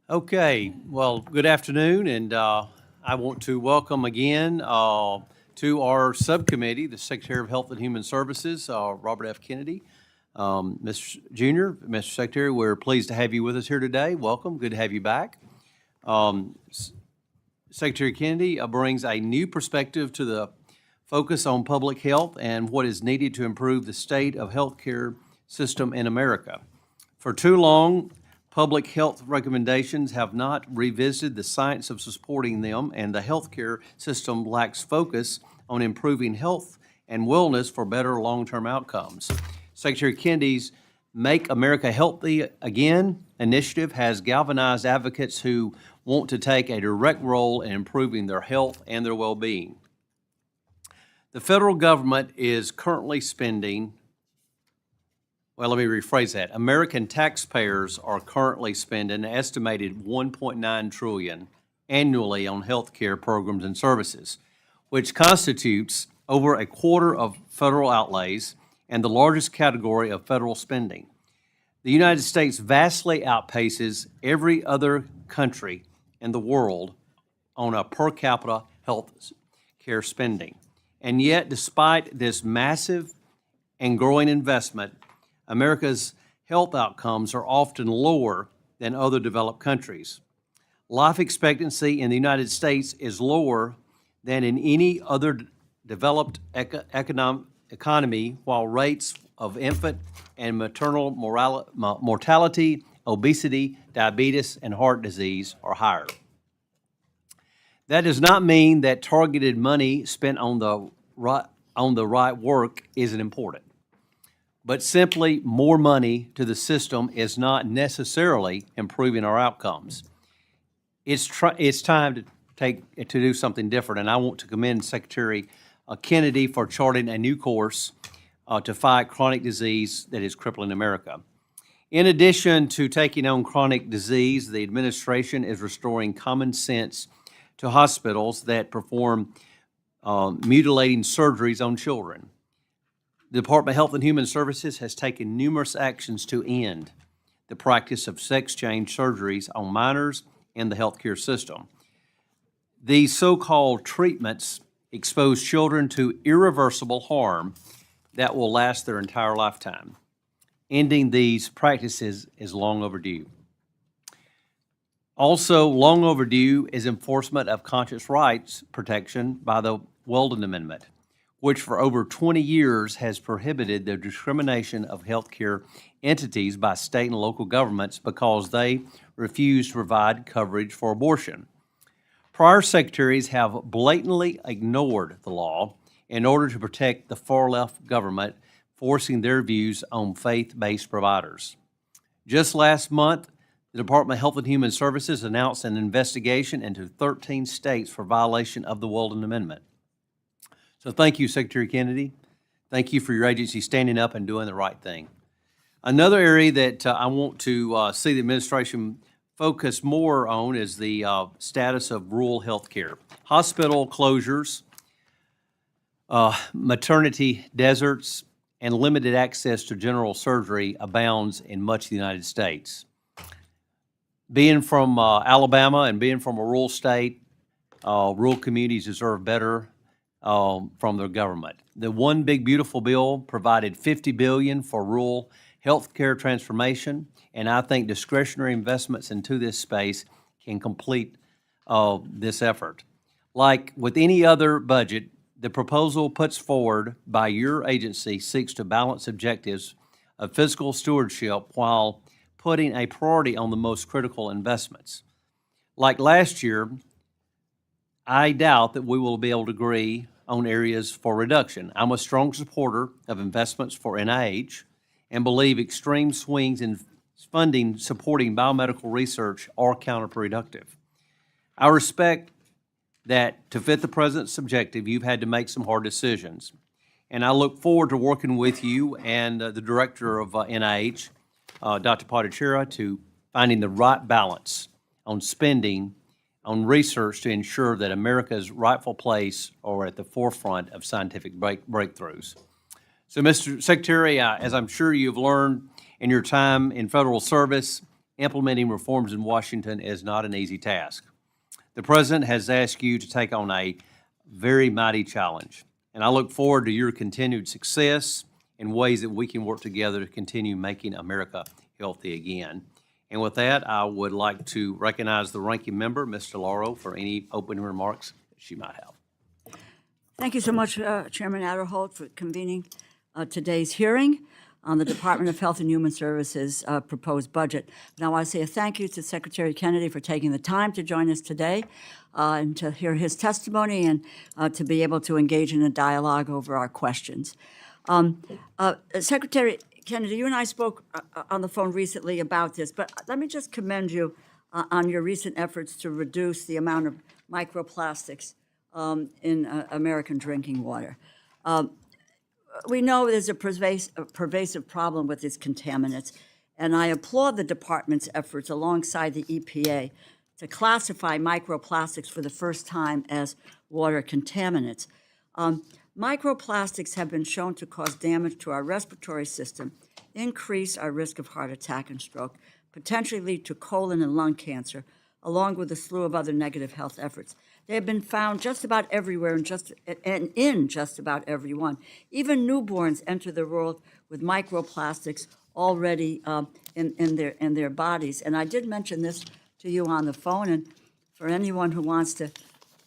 Okay, well, good afternoon, and I want to welcome again to our subcommittee, the Secretary of Health and Human Services, Robert F. Kennedy. Mr. Junior, Mr. Secretary, we're pleased to have you with us here today. Welcome, good to have you back. Secretary Kennedy brings a new perspective to the focus on public health and what is needed to improve the state of healthcare system in America. For too long, public health recommendations have not revisited the science of supporting them, and the healthcare system lacks focus on improving health and wellness for better long-term outcomes. Secretary Kennedy's Make America Healthy Again initiative has galvanized advocates who want to take a direct role in improving their health and their well-being. The federal government is currently spending, well, let me rephrase that. American taxpayers are currently spending an estimated $1.9 trillion annually on health care programs and services, which constitutes over a quarter of federal outlays and the largest category of federal spending. The United States vastly outpaces every other country in the world on a per capita health care spending. And yet, despite this massive and growing investment, America's health outcomes are often lower than other developed countries. Life expectancy in the United States is lower than in any other developed economy, while rates of infant and maternal mortality, obesity, diabetes, and heart disease are higher. That does not mean that targeted money spent on the right work isn't important. But simply more money to the system is not necessarily improving our outcomes. It's time to do something different, and I want to commend Secretary Kennedy for charting a new course to fight chronic disease that is crippling America. In addition to taking on chronic disease, the administration is restoring common sense to hospitals that perform mutilating surgeries on children. The Department of Health and Human Services has taken numerous actions to end the practice of sex change surgeries on minors in the healthcare system. These so-called treatments expose children to irreversible harm that will last their entire lifetime. Ending these practices is long overdue. Also, long overdue is enforcement of conscious rights protection by the Weldon Amendment, which for over 20 years has prohibited the discrimination of healthcare entities by state and local governments because they refuse to provide coverage for abortion. Prior secretaries have blatantly ignored the law in order to protect the far-left government, forcing their views on faith-based providers. Just last month, the Department of Health and Human Services announced an investigation into 13 states for violation of the Weldon Amendment. So thank you, Secretary Kennedy. Thank you for your agency standing up and doing the right thing. Another area that I want to see the administration focus more on is the status of rural health care. Hospital closures, maternity deserts, and limited access to general surgery abounds in much of the United States. Being from Alabama and being from a rural state, rural communities deserve better from their government. The One Big Beautiful Bill provided $50 billion for rural health care transformation, and I think discretionary investments into this space can complete this effort. Like with any other budget, the proposal puts forward by your agency seeks to balance objectives of fiscal stewardship while putting a priority on the most critical investments. Like last year, I doubt that we will be able to agree on areas for reduction. I'm a strong supporter of investments for NIH and believe extreme swings in funding supporting biomedical research are counterproductive. I respect that to fit the President's objective, you've had to make some hard decisions. And I look forward to working with you and the Director of NIH, Dr. Pottichera, to finding the right balance on spending on research to ensure that America's rightful place are at the forefront of scientific breakthroughs. So, Mr. Secretary, as I'm sure you've learned in your time in federal service, implementing reforms in Washington is not an easy task. The President has asked you to take on a very mighty challenge, and I look forward to your continued success in ways that we can work together to continue making America healthy again. And with that, I would like to recognize the ranking member, Ms. DeLauro, for any opening remarks that she might have. Thank you so much, Chairman Adderholt, for convening today's hearing on the Department of Health and Human Services proposed budget. Now, I want to say a thank you to Secretary Kennedy for taking the time to join us today and to hear his testimony and to be able to engage in a dialogue over our questions. Secretary Kennedy, you and I spoke on the phone recently about this, but let me just commend you on your recent efforts to reduce the amount of microplastics in American drinking water. We know there's a pervasive problem with these contaminants, and I applaud the department's efforts alongside the EPA to classify microplastics for the first time as water contaminants. Microplastics have been shown to cause damage to our respiratory system, increase our risk of heart attack and stroke, potentially lead to colon and lung cancer, along with a slew of other negative health efforts. They have been found just about everywhere and in just about everyone. Even newborns enter the world with microplastics already in their bodies. And I did mention this to you on the phone, and for anyone who wants to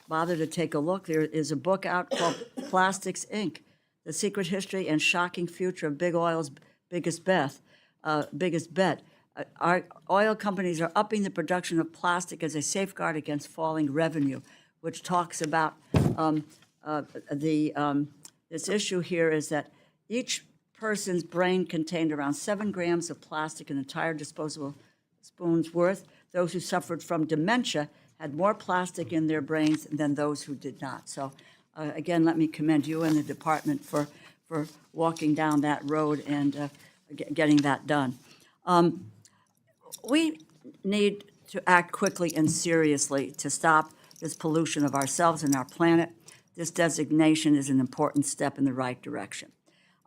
bother to take a look, there is a book out called Plastics, Inc., The Secret History and Shocking Future of Big Oil's Biggest Bet. Our oil companies are upping the production of plastic as a safeguard against falling revenue, which talks about this issue here is that each person's brain contained around 7 grams of plastic, an entire disposable spoon's worth. Those who suffered from dementia had more plastic in their brains than those who did not. So again, let me commend you and the department for walking down that road and getting that done. We need to act quickly and seriously to stop this pollution of ourselves and our planet. This designation is an important step in the right direction.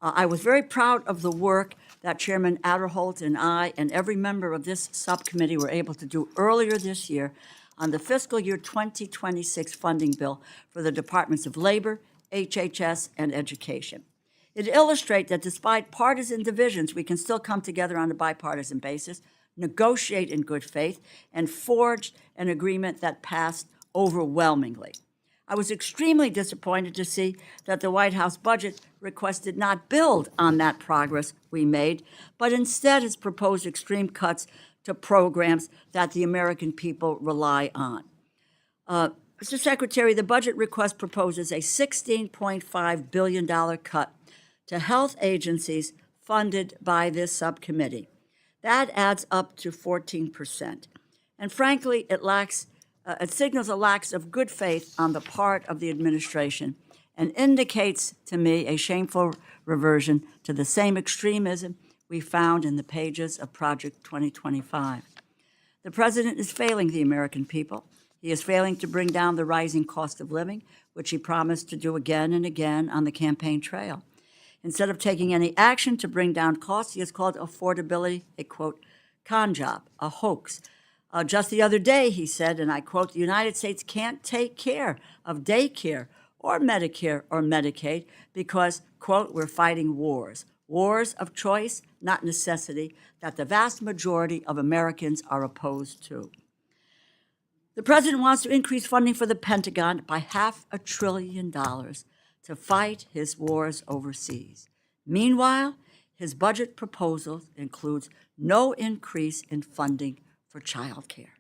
I was very proud of the work that Chairman Adderholt and I and every member of this subcommittee were able to do earlier this year on the fiscal year 2026 funding bill for the Departments of Labor, HHS, and Education. It illustrates that despite partisan divisions, we can still come together on a bipartisan basis, negotiate in good faith, and forge an agreement that passed overwhelmingly. I was extremely disappointed to see that the White House budget request did not build on that progress we made, but instead has proposed extreme cuts to programs that the American people rely on. Mr. Secretary, the budget request proposes a $16.5 billion cut to health agencies funded by this subcommittee. That adds up to 14%. And frankly, it signals a lack of good faith on the part of the administration and indicates to me a shameful reversion to the same extremism we found in the pages of Project 2025. The president is failing the American people. He is failing to bring down the rising cost of living, which he promised to do again and again on the campaign trail. Instead of taking any action to bring down costs, he has called affordability a, quote, con job, a hoax. Just the other day, he said, and I quote, the United States can't take care of daycare or Medicare or Medicaid because, quote, we're fighting wars. Wars of choice, not necessity, that the vast majority of Americans are opposed to. The president wants to increase funding for the Pentagon by $500 billion to fight his wars overseas. Meanwhile, his budget proposal includes no increase in funding for child care.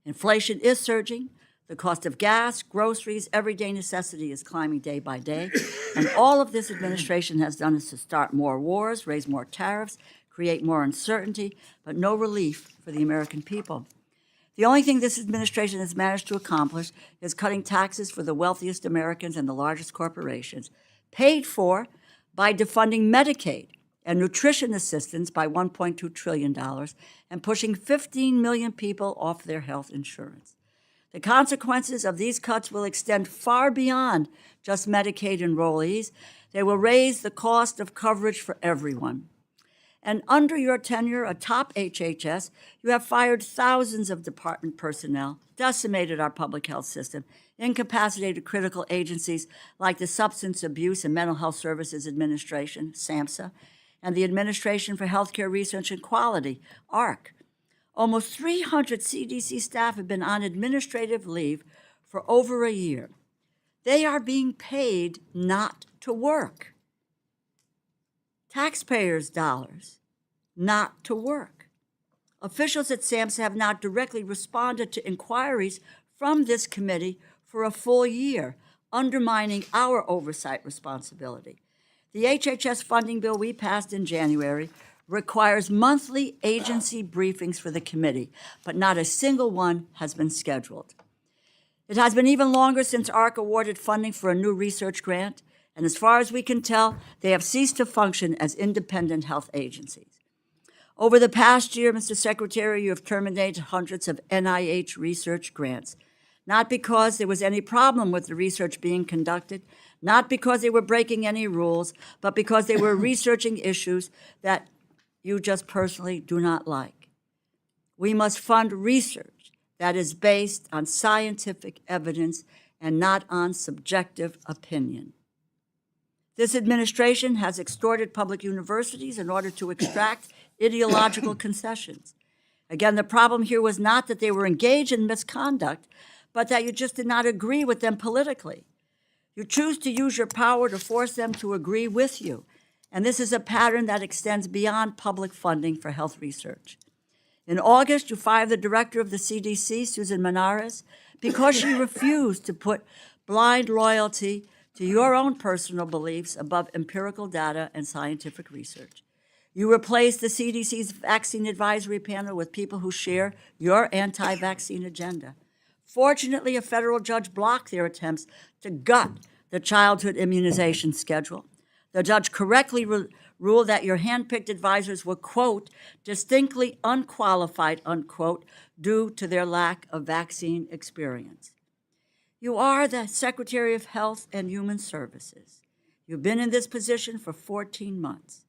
Inflation is surging. The cost of gas, groceries, everyday necessity is climbing day by day. And all of this administration has done is to start more wars, raise more tariffs, create more uncertainty, but no relief for the American people. The only thing this administration has managed to accomplish is cutting taxes for the wealthiest Americans and the largest corporations, paid for by defunding Medicaid and nutrition assistance by $1.2 trillion and pushing 15 million people off their health insurance. The consequences of these cuts will extend far beyond just Medicaid enrollees. They will raise the cost of coverage for everyone. And under your tenure atop HHS, you have fired thousands of department personnel, decimated our public health system, incapacitated critical agencies like the Substance Abuse and Mental Health Services Administration, SAMHSA, and the Administration for Healthcare Research and Quality, ARC. Almost 300 CDC staff have been on administrative leave for over a year. They are being paid not to work. Taxpayers' dollars not to work. Officials at SAMHSA have not directly responded to inquiries from this committee for a full year, undermining our oversight responsibility. The HHS funding bill we passed in January requires monthly agency briefings for the committee, but not a single one has been scheduled. It has been even longer since ARC awarded funding for a new research grant, and as far as we can tell, they have ceased to function as independent health agencies. Over the past year, Mr. Secretary, you have terminated hundreds of NIH research grants, not because there was any problem with the research being conducted, not because they were breaking any rules, but because they were researching issues that you just personally do not like. We must fund research that is based on scientific evidence and not on subjective opinion. This administration has extorted public universities in order to extract ideological concessions. Again, the problem here was not that they were engaged in misconduct, but that you just did not agree with them politically. You choose to use your power to force them to agree with you, and this is a pattern that extends beyond public funding for health research. In August, you fired the director of the CDC, Susan Menares, because she refused to put blind loyalty to your own personal beliefs above empirical data and scientific research. You replaced the CDC's vaccine advisory panel with people who share your anti-vaccine agenda. Fortunately, a federal judge blocked their attempts to gut the childhood immunization schedule. The judge correctly ruled that your handpicked advisors were, quote, distinctly unqualified, unquote, due to their lack of vaccine experience. You are the Secretary of Health and Human Services. You've been in this position for 14 months.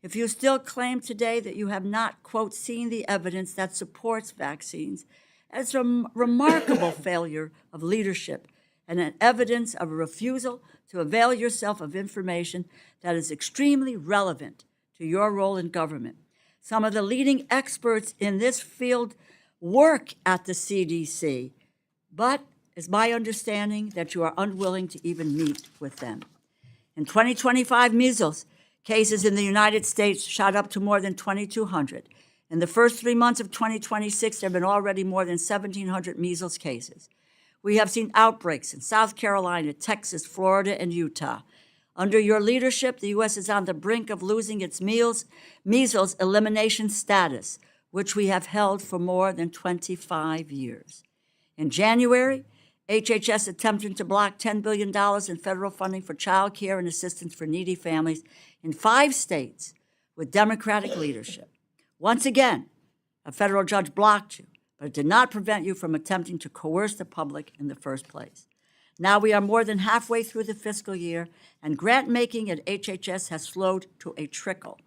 If you still claim today that you have not, quote, seen the evidence that supports vaccines, it's a remarkable failure of leadership and an evidence of a refusal to avail yourself of information that is extremely relevant to your role in government. Some of the leading experts in this field work at the CDC, but it's my understanding that you are unwilling to even meet with them. In 2025, measles cases in the United States shot up to more than 2,200. In the first 3 months of 2026, there have been already more than 1,700 measles cases. We have seen outbreaks in South Carolina, Texas, Florida, and Utah. Under your leadership, the U.S. is on the brink of losing its measles elimination status, which we have held for more than 25 years. In January, HHS attempted to block $10 billion in federal funding for child care and assistance for needy families in 5 states with Democratic leadership. Once again, a federal judge blocked you, but it did not prevent you from attempting to coerce the public in the first place. Now we are more than halfway through the fiscal year, and grant-making at HHS has slowed to a trickle.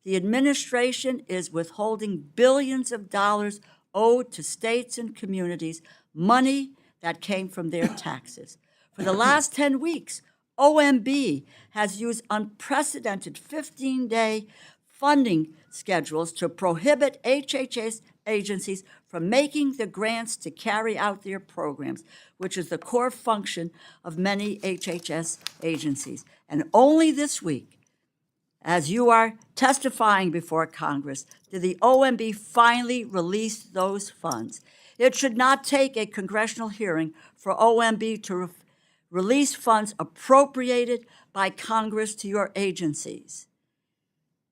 The administration is withholding billions of dollars owed to states and communities, money that came from their taxes. For the last 10 weeks, OMB has used unprecedented 15-day funding schedules to prohibit HHS agencies from making the grants to carry out their programs, which is the core function of many HHS agencies. And only this week, as you are testifying before Congress, did the OMB finally release those funds. It should not take a congressional hearing for OMB to release funds appropriated by Congress to your agencies.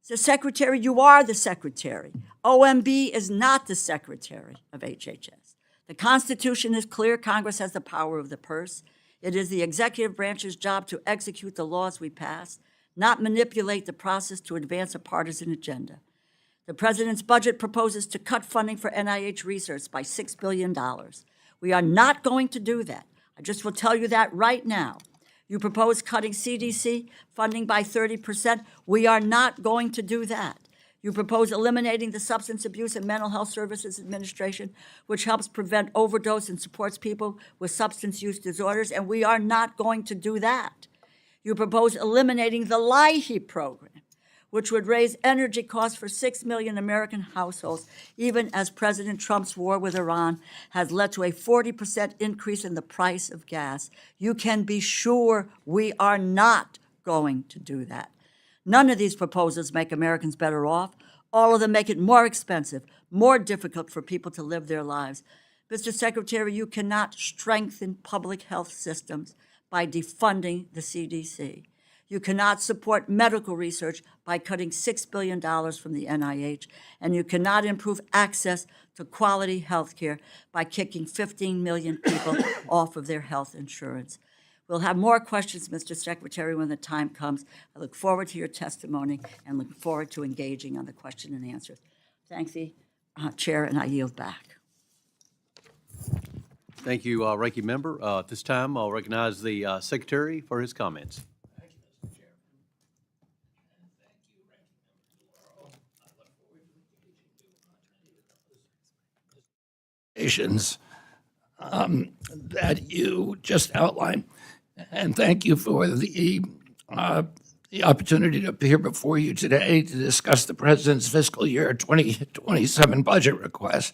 So, Secretary, you are the Secretary. OMB is not the Secretary of HHS. The Constitution is clear. Congress has the power of the purse. It is the executive branch's job to execute the laws we pass, not manipulate the process to advance a partisan agenda. The president's budget proposes to cut funding for NIH research by $6 billion. We are not going to do that. I just will tell you that right now. You propose cutting CDC funding by 30%. We are not going to do that. You propose eliminating the Substance Abuse and Mental Health Services Administration, which helps prevent overdose and supports people with substance use disorders, and we are not going to do that. You propose eliminating the LIHEAP program, which would raise energy costs for 6 million American households, even as President Trump's war with Iran has led to a 40% increase in the price of gas. You can be sure we are not going to do that. None of these proposals make Americans better off. All of them make it more expensive, more difficult for people to live their lives. Mr. Secretary, you cannot strengthen public health systems by defunding the CDC. You cannot support medical research by cutting $6 billion from the NIH, and you cannot improve access to quality health care by kicking 15 million people off of their health insurance. We'll have more questions, Mr. Secretary, when the time comes. I look forward to your testimony and look forward to engaging on the question and answer. Thank the Chair, and I yield back. Thank you, Ranking Member. At this time, I'll recognize the Secretary for his comments. That you just outlined. And thank you for the opportunity to appear before you today to discuss the President's fiscal year 2027 budget request.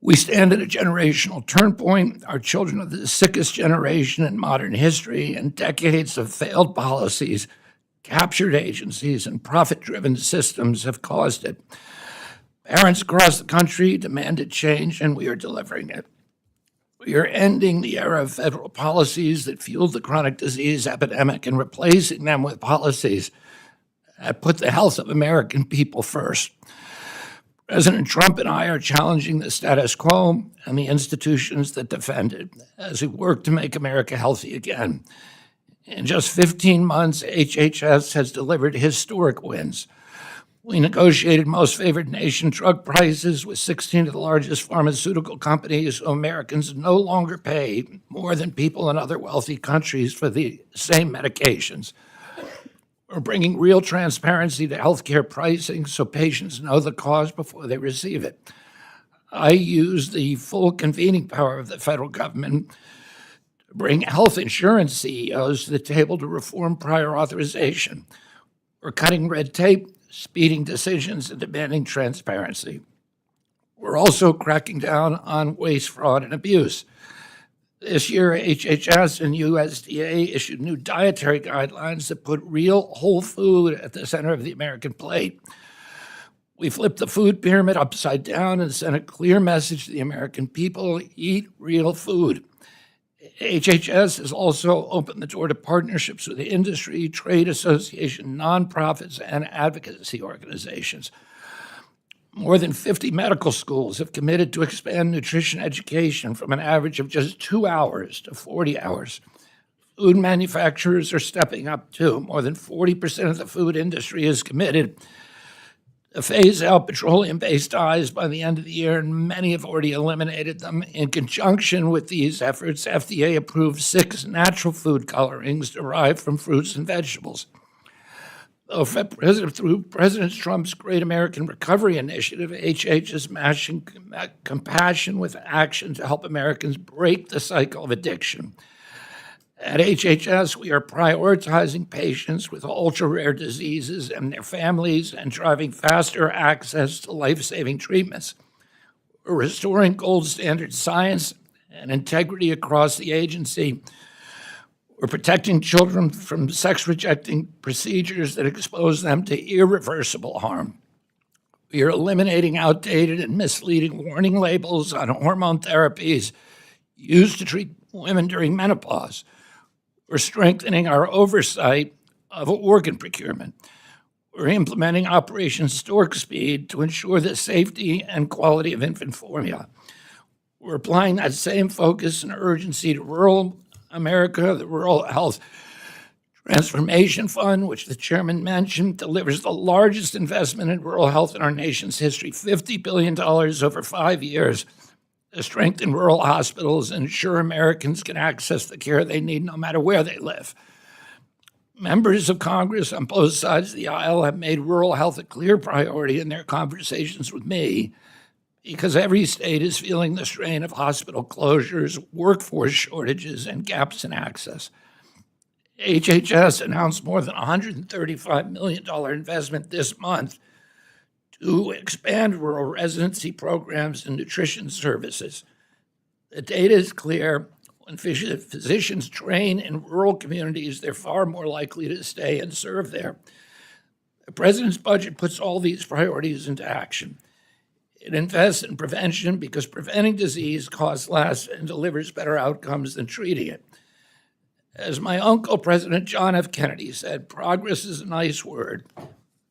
We stand at a generational turn point. Our children are the sickest generation in modern history, and decades of failed policies, captured agencies, and profit-driven systems have caused it. Parents across the country demanded change, and we are delivering it. We are ending the era of federal policies that fueled the chronic disease epidemic and replacing them with policies that put the health of American people first. President Trump and I are challenging the status quo and the institutions that defend it as we work to make America healthy again. In just 15 months, HHS has delivered historic wins. We negotiated most favored nation drug prices with 16 of the largest pharmaceutical companies, so Americans no longer pay more than people in other wealthy countries for the same medications. We're bringing real transparency to healthcare pricing so patients know the cost before they receive it. I use the full convening power of the federal government to bring health insurance CEOs to the table to reform prior authorization. We're cutting red tape, speeding decisions, and demanding transparency. We're also cracking down on waste, fraud, and abuse. This year, HHS and USDA issued new dietary guidelines that put real whole food at the center of the American plate. We flipped the food pyramid upside down and sent a clear message to the American people: eat real food. HHS has also opened the door to partnerships with the industry, trade association, nonprofits, and advocacy organizations. More than 50 medical schools have committed to expand nutrition education from an average of just 2 hours to 40 hours. Food manufacturers are stepping up too. More than 40% of the food industry is committed to phase out petroleum-based dyes by the end of the year, and many have already eliminated them. In conjunction with these efforts, FDA approved 6 natural food colorings derived from fruits and vegetables. Through President Trump's Great American Recovery Initiative, HHS is matching compassion with action to help Americans break the cycle of addiction. At HHS, we are prioritizing patients with ultra-rare diseases and their families and driving faster access to life-saving treatments. We're restoring gold standard science and integrity across the agency. We're protecting children from sex-rejecting procedures that expose them to irreversible harm. We are eliminating outdated and misleading warning labels on hormone therapies used to treat women during menopause. We're strengthening our oversight of organ procurement. We're implementing Operation Stork Speed to ensure the safety and quality of infant formula. We're applying that same focus and urgency to rural America. The Rural Health Transformation Fund, which the chairman mentioned, delivers the largest investment in rural health in our nation's history, $50 billion over 5 years, to strengthen rural hospitals and ensure Americans can access the care they need no matter where they live. Members of Congress on both sides of the aisle have made rural health a clear priority in their conversations with me because every state is feeling the strain of hospital closures, workforce shortages, and gaps in access. HHS announced more than $135 million investment this month to expand rural residency programs and nutrition services. The data is clear. When physicians train in rural communities, they're far more likely to stay and serve there. The president's budget puts all these priorities into action. It invests in prevention because preventing disease costs less and delivers better outcomes than treating it. As my uncle, President John F. Kennedy, said, progress is a nice word,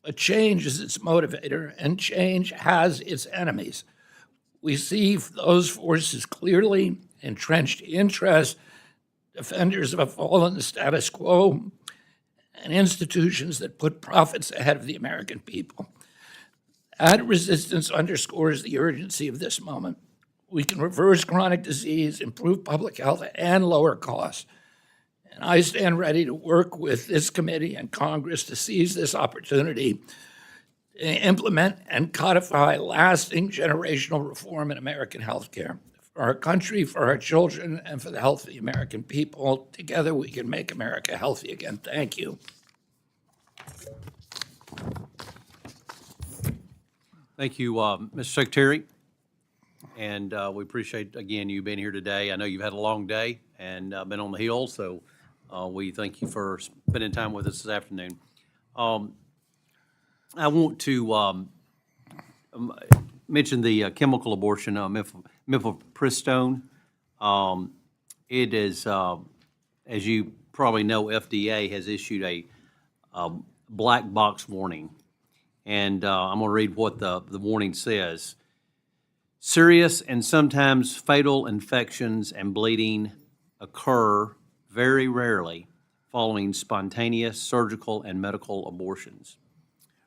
but change is its motivator, and change has its enemies. We see those forces clearly: entrenched interests, defenders of a fallen status quo, and institutions that put profits ahead of the American people. That resistance underscores the urgency of this moment. We can reverse chronic disease, improve public health, and lower costs. And I stand ready to work with this committee and Congress to seize this opportunity to implement and codify lasting generational reform in American healthcare. For our country, for our children, and for the health of the American people, together we can make America healthy again. Thank you. Thank you, Mr. Secretary. And we appreciate, again, you being here today. I know you've had a long day and been on the Hill, so we thank you for spending time with us this afternoon. I want to mention the chemical abortion, mifepristone. It is, as you probably know, FDA has issued a black box warning. And I'm going to read what the warning says. Serious and sometimes fatal infections and bleeding occur very rarely following spontaneous surgical and medical abortions.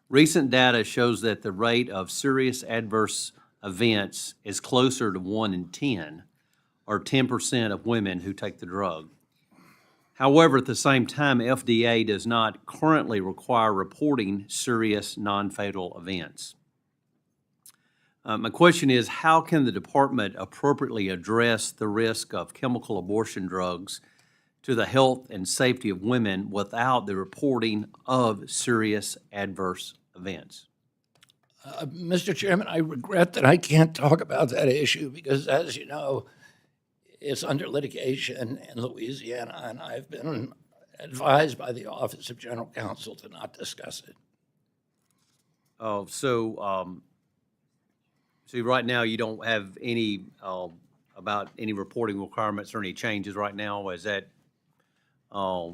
Recent data shows that the rate of serious adverse events is closer to 1 in 10, or 10% of women who take the drug. However, at the same time, FDA does not currently require reporting serious non-fatal events. My question is, how can the department appropriately address the risk of chemical abortion drugs to the health and safety of women without the reporting of serious adverse events? Mr. Chairman, I regret that I can't talk about that issue because, as you know, it's under litigation in Louisiana, and I've been advised by the Office of General Counsel to not discuss it. Oh, so right now you don't have any about any reporting requirements or any changes right now? Is that are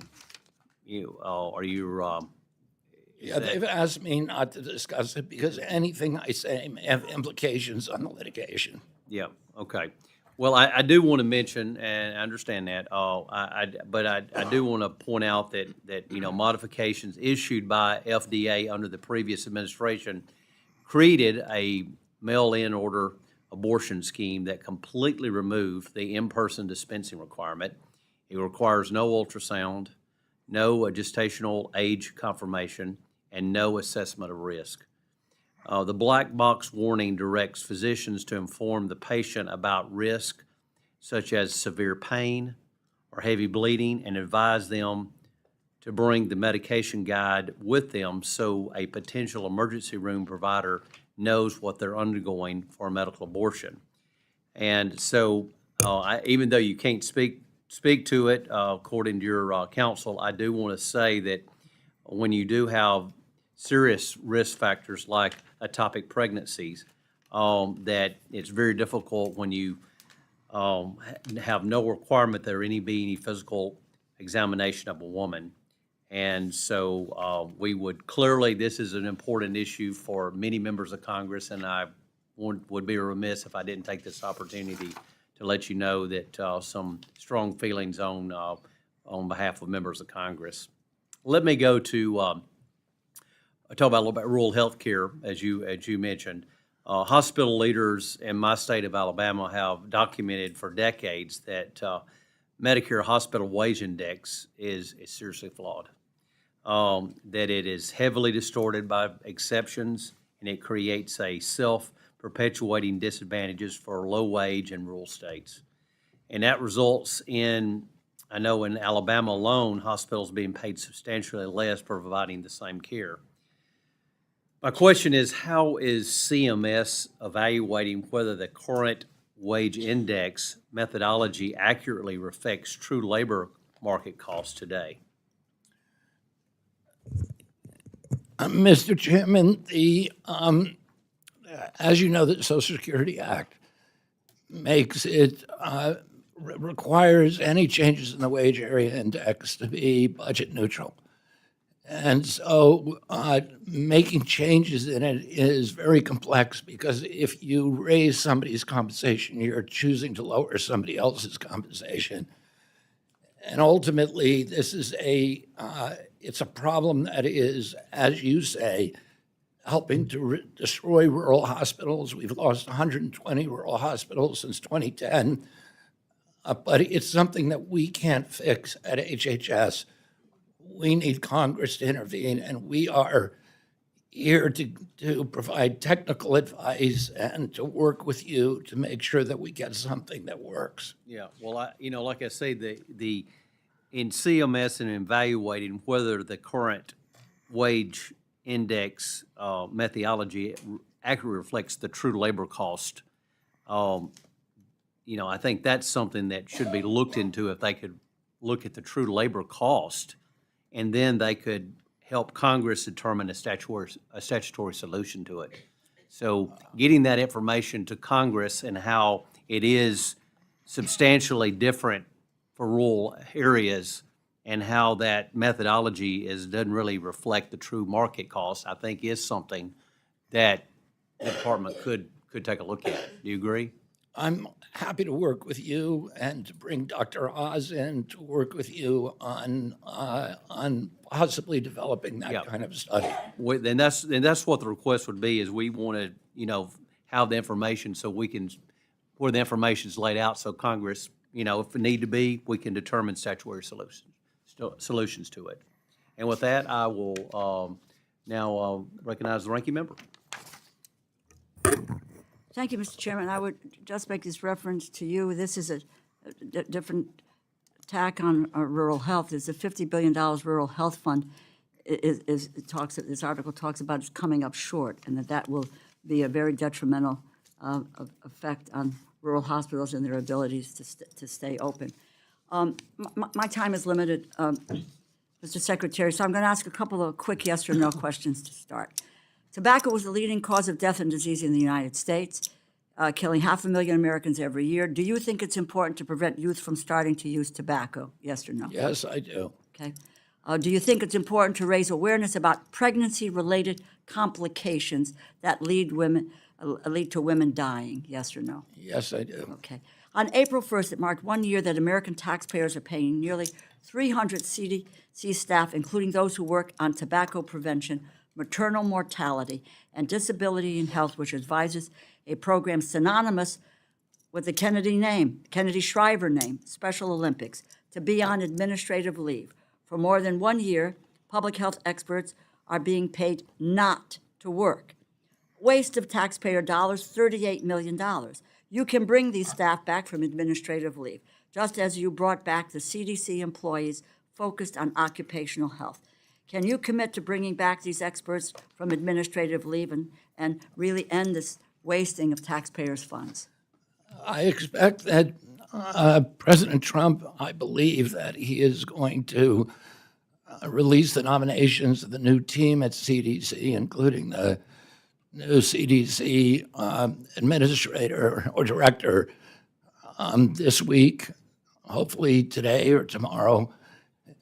you? They've asked me not to discuss it because anything I say may have implications on the litigation. Yeah. Okay. Well, I do want to mention, and I understand that, but I do want to point out that modifications issued by FDA under the previous administration created a mail-in order abortion scheme that completely removed the in-person dispensing requirement. It requires no ultrasound, no gestational age confirmation, and no assessment of risk. The black box warning directs physicians to inform the patient about risk, such as severe pain or heavy bleeding, and advise them to bring the medication guide with them so a potential emergency room provider knows what they're undergoing for a medical abortion. And so, even though you can't speak to it according to your counsel, I do want to say that when you do have serious risk factors like ectopic pregnancies, that it's very difficult when you have no requirement there be any physical examination of a woman. And so we would clearly, this is an important issue for many members of Congress, and I would be remiss if I didn't take this opportunity to let you know that some strong feelings on behalf of members of Congress. Let me go to talk about a little bit rural health care, as you mentioned. Hospital leaders in my state of Alabama have documented for decades that Medicare hospital wage index is seriously flawed. that it is heavily distorted by exceptions, and it creates a self-perpetuating disadvantages for low-wage and rural states. And that results in, I know in Alabama alone, hospitals being paid substantially less for providing the same care. My question is, how is CMS evaluating whether the current wage index methodology accurately reflects true labor market costs today? Mr. Chairman, as you know, the Social Security Act makes it, requires any changes in the wage area index to be budget neutral. And so making changes in it is very complex because if you raise somebody's compensation, you're choosing to lower somebody else's compensation. And ultimately, this is it's a problem that is, as you say, helping to destroy rural hospitals. We've lost 120 rural hospitals since 2010, but it's something that we can't fix at HHS. We need Congress to intervene, and we are here to provide technical advice and to work with you to make sure that we get something that works. Yeah, well, like I say, in CMS and evaluating whether the current wage index methodology accurately reflects the true labor cost, I think that's something that should be looked into if they could look at the true labor cost, and then they could help Congress determine a statutory solution to it. So getting that information to Congress and how it is substantially different for rural areas and how that methodology doesn't really reflect the true market costs, I think is something that the department could take a look at. Do you agree? I'm happy to work with you and to bring Dr. Oz in to work with you on possibly developing that kind of study. Then that's what the request would be, is we want to, have the information so we can, where the information's laid out, so Congress, if it need to be, we can determine statutory solutions to it. And with that, I will now recognize the ranking member. Thank you, Mr. Chairman. I would just make this reference to you. This is a different tack on rural health. There's a $50 billion rural health fund. This article talks about is coming up short, and that will be a very detrimental effect on rural hospitals and their abilities to stay open. My time is limited, Mr. Secretary, so I'm going to ask a couple of quick yes or no questions to start. Tobacco is the leading cause of death and disease in the United States, killing 500,000 Americans every year. Do you think it's important to prevent youth from starting to use tobacco? Yes or no? Yes, I do. Okay. Do you think it's important to raise awareness about pregnancy-related complications that lead to women dying? Yes or no? Yes, I do. Okay. On April 1st, it marked 1 year that American taxpayers are paying nearly 300 CDC staff, including those who work on tobacco prevention, maternal mortality, and disability in health, which advises a program synonymous with the Kennedy Shriver name, Special Olympics, to be on administrative leave. For more than 1 year, public health experts are being paid not to work. Waste of taxpayer dollars, $38 million. You can bring these staff back from administrative leave, just as you brought back the CDC employees focused on occupational health. Can you commit to bringing back these experts from administrative leave and really end this wasting of taxpayers' funds? I expect that President Trump, I believe that he is going to release the nominations of the new team at CDC, including the new CDC administrator or director this week, hopefully today or tomorrow.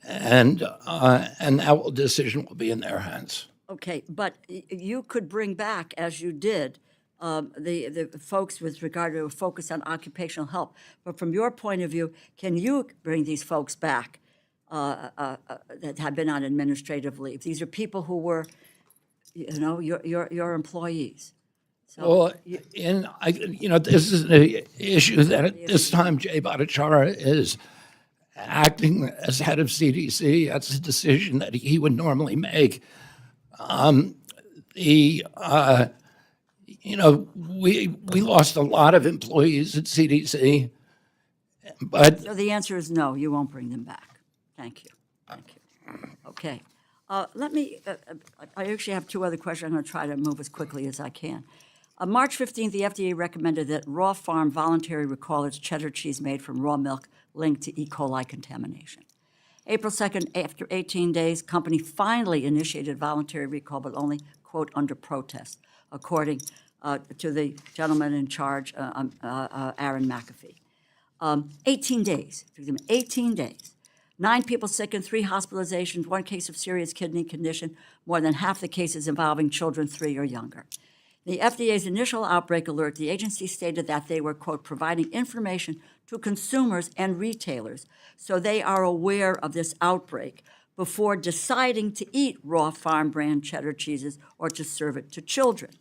And that decision will be in their hands. Okay, but you could bring back, as you did, the folks with regard to a focus on occupational health. But from your point of view, can you bring these folks back that have been on administrative leave? These are people who were, your employees. So, Well, this is an issue that at this time Jay Bhattacharya is acting as head of CDC. That's a decision that he would normally make. We lost a lot of employees at CDC, but So the answer is no, you won't bring them back. Thank you. Thank you. Okay. Let me, I actually have two other questions. I'm going to try to move as quickly as I can. On March 15th, the FDA recommended that Raw Farm voluntary recall its cheddar cheese made from raw milk linked to E. coli contamination. April 2nd, after 18 days, company finally initiated voluntary recall, but only, quote, under protest, according to the gentleman in charge, Aaron McAfee. 18 days, 18 days. 9 people sick and 3 hospitalizations, 1 case of serious kidney condition, more than half the cases involving children 3 or younger. The FDA's initial outbreak alert, the agency stated that they were, quote, providing information to consumers and retailers so they are aware of this outbreak before deciding to eat raw farm brand cheddar cheeses or to serve it to children.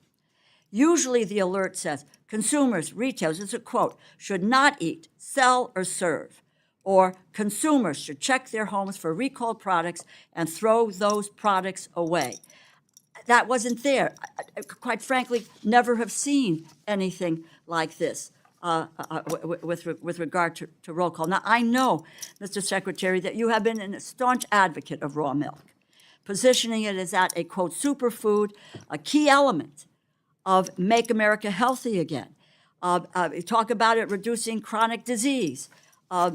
Usually the alert says consumers, retailers, it's a quote, should not eat, sell, or serve, or consumers should check their homes for recalled products and throw those products away. That wasn't there. I, quite frankly, never have seen anything like this with regard to roll call. Now, I know, Mr. Secretary, that you have been a staunch advocate of raw milk, positioning it as a, quote, superfood, a key element of Make America Healthy Again. Talk about it reducing chronic disease. You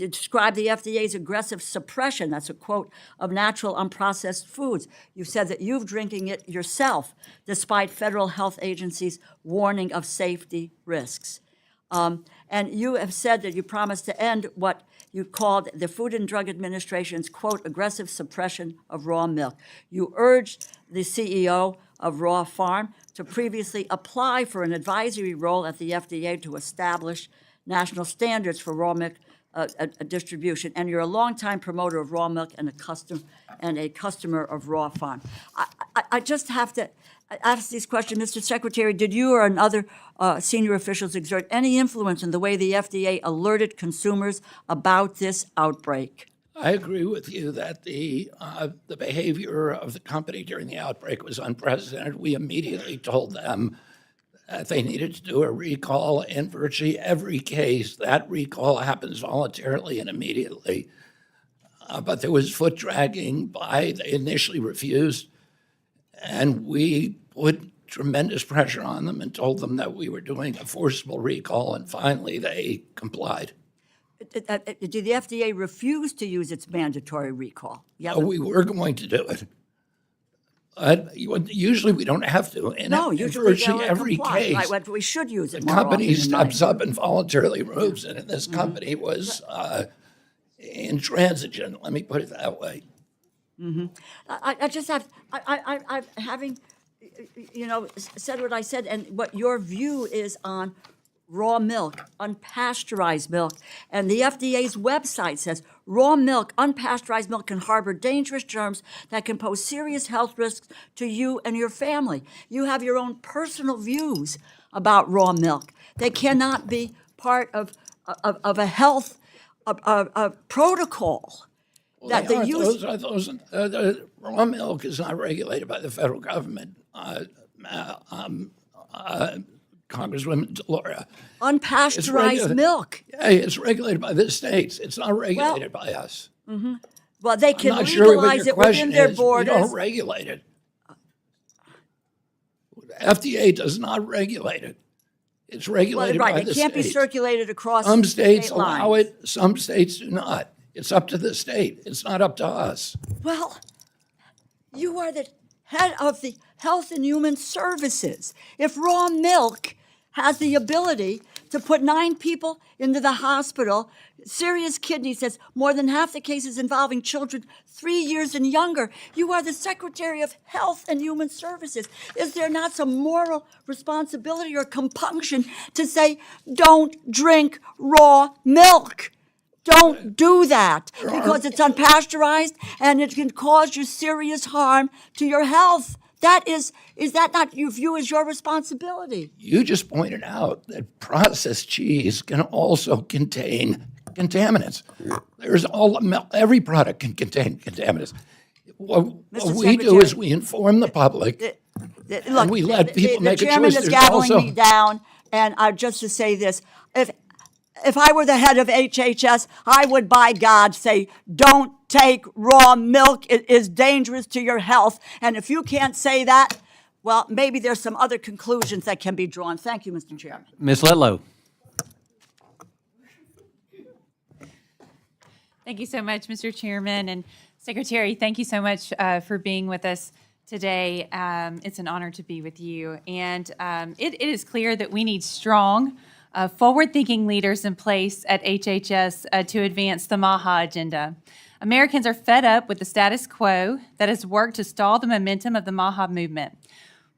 describe the FDA's aggressive suppression, that's a quote, of natural unprocessed foods. You've said that you've drinking it yourself, despite federal health agencies' warning of safety risks. And you have said that you promised to end what you called the Food and Drug Administration's, quote, aggressive suppression of raw milk. You urged the CEO of Raw Farm to previously apply for an advisory role at the FDA to establish national standards for raw milk distribution, and you're a longtime promoter of raw milk and a customer of Raw Farm. I just have to ask these questions, Mr. Secretary. Did you or another senior officials exert any influence in the way the FDA alerted consumers about this outbreak? I agree with you that the behavior of the company during the outbreak was unprecedented. We immediately told them that they needed to do a recall. In virtually every case, that recall happens voluntarily and immediately. But there was foot dragging they initially refused, and we put tremendous pressure on them and told them that we were doing a forcible recall, and finally they complied. Did the FDA refuse to use its mandatory recall? We were going to do it. Usually we don't have to. In Usually virtually every case, right, we should use it the more company often than not. steps up and voluntarily removes it, and this company was intransigent, let me put it that way. I just have, I having, said what I said, and what your view is on raw milk, unpasteurized milk, and the FDA's website says raw milk, unpasteurized milk can harbor dangerous germs that can pose serious health risks to you and your family. You have your own personal views about raw milk. They cannot be part of a health protocol. Well, the raw milk is not regulated by the federal government. Congresswoman DeLaura. Unpasteurized milk. Yeah, it's regulated by the states. It's not regulated by us. Well, they can I'm not sure what legalize your it within question their is. borders. We don't regulate it. FDA does not regulate it. It's regulated by the It can't be states. circulated across Some states state allow lines. it, some states do not. It's up to the state. It's not up to us. Well, you are the head of the Health and Human Services. If raw milk has the ability to put 9 people into the hospital, serious kidney disease, more than half the cases involving children 3 years and younger, you are the Secretary of Health and Human Services. Is there not some moral responsibility or compunction to say, don't drink raw milk? Don't do that because it's unpasteurized and it can cause you serious harm to your health. Is that not you view as your responsibility? You just pointed out that processed cheese can also contain contaminants. Every product can contain contaminants. What we do is we inform the public, and we let people make a choice. The chairman is There's gaveling also- me down, and just to say this, if I were the head of HHS, I would, by God, say, don't take raw milk. It is dangerous to your health. And if you can't say that, well, maybe there's some other conclusions that can be drawn. Thank you, Mr. Chairman. Ms. Letlow. Thank you so much, Mr. Chairman. And Secretary, thank you so much for being with us today. It's an honor to be with you. And it is clear that we need strong, forward-thinking leaders in place at HHS to advance the MAHA agenda. Americans are fed up with the status quo that has worked to stall the momentum of the MAHA movement.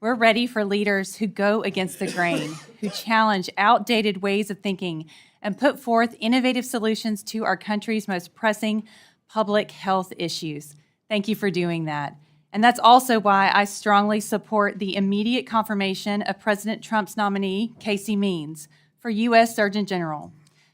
We're ready for leaders who go against the grain, who challenge outdated ways of thinking, and put forth innovative solutions to our country's most pressing public health issues. Thank you for doing that. And that's also why I strongly support the immediate confirmation of President Trump's nominee, Casey Means, for U.S. Surgeon General.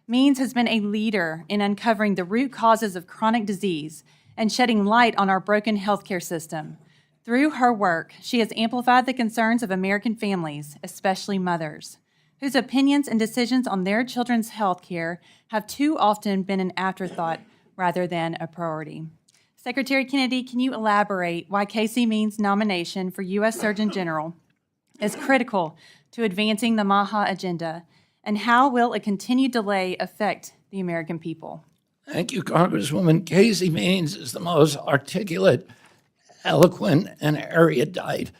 Means has been a leader in uncovering the root causes of chronic disease and shedding light on our broken healthcare system. Through her work, she has amplified the concerns of American families, especially mothers, whose opinions and decisions on their children's health care have too often been an afterthought rather than a priority. Secretary Kennedy, can you elaborate why Casey Means' nomination for U.S. Surgeon General is critical to advancing the MAHA agenda, and how will a continued delay affect the American people? Thank you, Congresswoman. Casey Means is the most articulate, eloquent, and erudite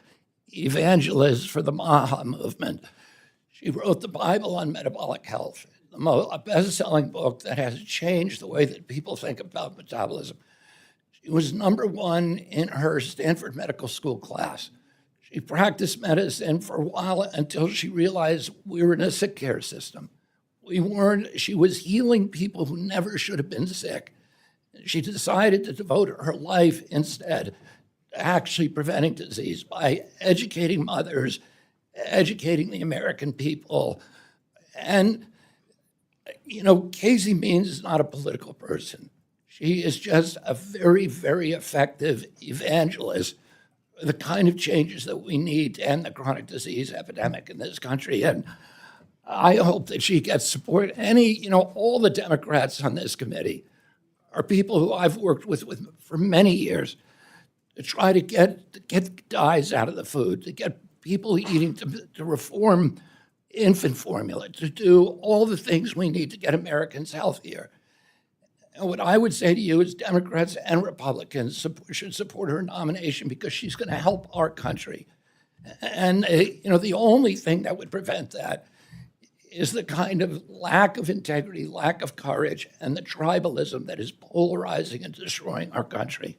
evangelist for the MAHA movement. She wrote the Bible on metabolic health, a best-selling book that has changed the way that people think about metabolism. She was #1 in her Stanford Medical School class. She practiced medicine for a while until she realized we were in a sick care system. We weren't. She was healing people who never should have been sick. She decided to devote her life instead to actually preventing disease by educating mothers, educating the American people. And, you know, Casey Means is not a political person. She is just a very, very effective evangelist for the kind of changes that we need to end the chronic disease epidemic in this country. And I hope that she gets support. All the Democrats on this committee are people who I've worked with for many years to try to get dyes out of the food, to get people eating, to reform infant formula, to do all the things we need to get Americans healthier. And what I would say to you is Democrats and Republicans should support her nomination because she's going to help our country. And, the only thing that would prevent that is the kind of lack of integrity, lack of courage, and the tribalism that is polarizing and destroying our country.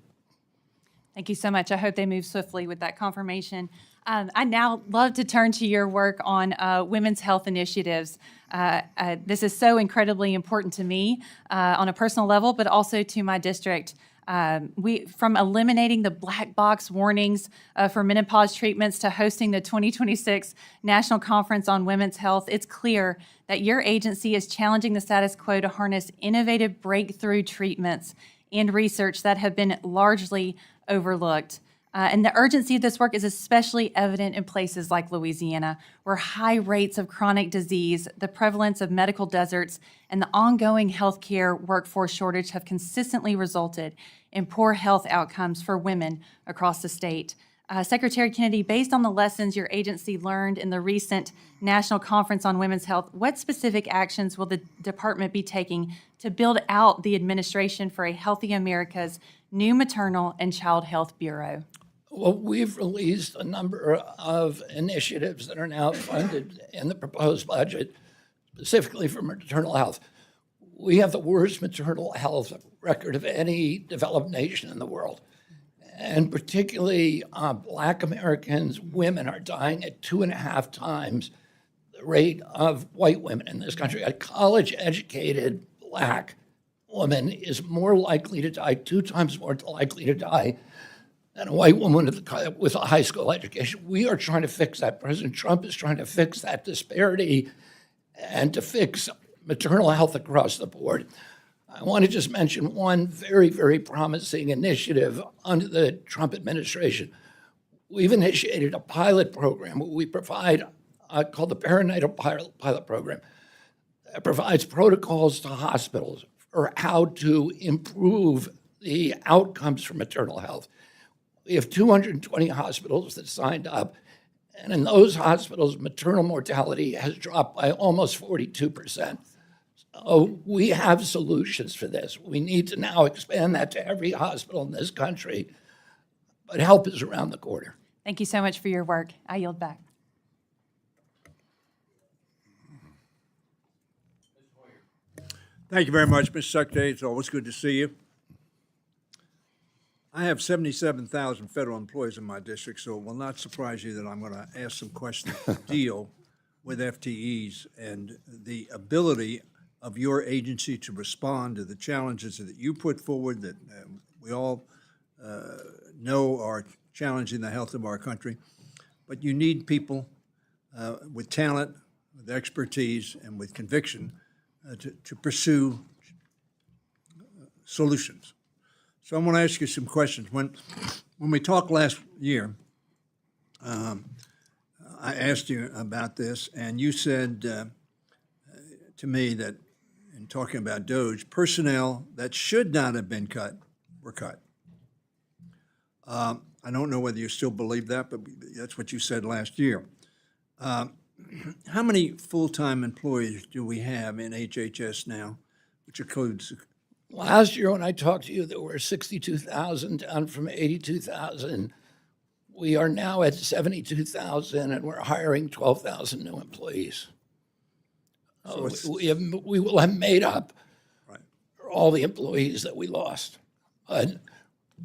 Thank you so much. I hope they move swiftly with that confirmation. I now love to turn to your work on women's health initiatives. This is so incredibly important to me on a personal level, but also to my district. From eliminating the black box warnings for menopause treatments to hosting the 2026 National Conference on Women's Health, it's clear that your agency is challenging the status quo to harness innovative breakthrough treatments and research that have been largely overlooked. And the urgency of this work is especially evident in places like Louisiana, where high rates of chronic disease, the prevalence of medical deserts, and the ongoing healthcare workforce shortage have consistently resulted in poor health outcomes for women across the state. Secretary Kennedy, based on the lessons your agency learned in the recent National Conference on Women's Health, what specific actions will the department be taking to build out the administration for a Healthy America's new Maternal and Child Health Bureau? Well, we've released a number of initiatives that are now funded in the proposed budget, specifically for maternal health. We have the worst maternal health record of any developed nation in the world. And particularly Black Americans, women are dying at 2.5 times the rate of white women in this country. A college-educated Black woman is more likely to die, 2 times more likely to die than a white woman with a high school education. We are trying to fix that. President Trump is trying to fix that disparity and to fix maternal health across the board. I want to just mention one very, very promising initiative under the Trump administration. We've initiated a pilot program where we provide, called the Perinatal Pilot Program, that provides protocols to hospitals for how to improve the outcomes for maternal health. We have 220 hospitals that signed up, and in those hospitals, maternal mortality has dropped by almost 42%. So we have solutions for this. We need to now expand that to every hospital in this country, but help is around the corner. Thank you so much for your work. I yield back. Thank you very much, Mr. Secretary. It's always good to see you. I have 77,000 federal employees in my district, so it will not surprise you that I'm going to ask some questions that deal with FTEs and the ability of your agency to respond to the challenges that you put forward that we all know are challenging the health of our country. But you need people with talent, with expertise, and with conviction to pursue solutions. So I'm going to ask you some questions. When we talked last year, I asked you about this, and you said to me that in talking about DOGE, personnel that should not have been cut were cut. I don't know whether you still believe that, but that's what you said last year. How many full-time employees do we have in HHS now, which includes? Last year, when I talked to you, there were 62,000 down from 82,000. We are now at 72,000, and we're hiring 12,000 new employees. We will have made up for all the employees that we lost. But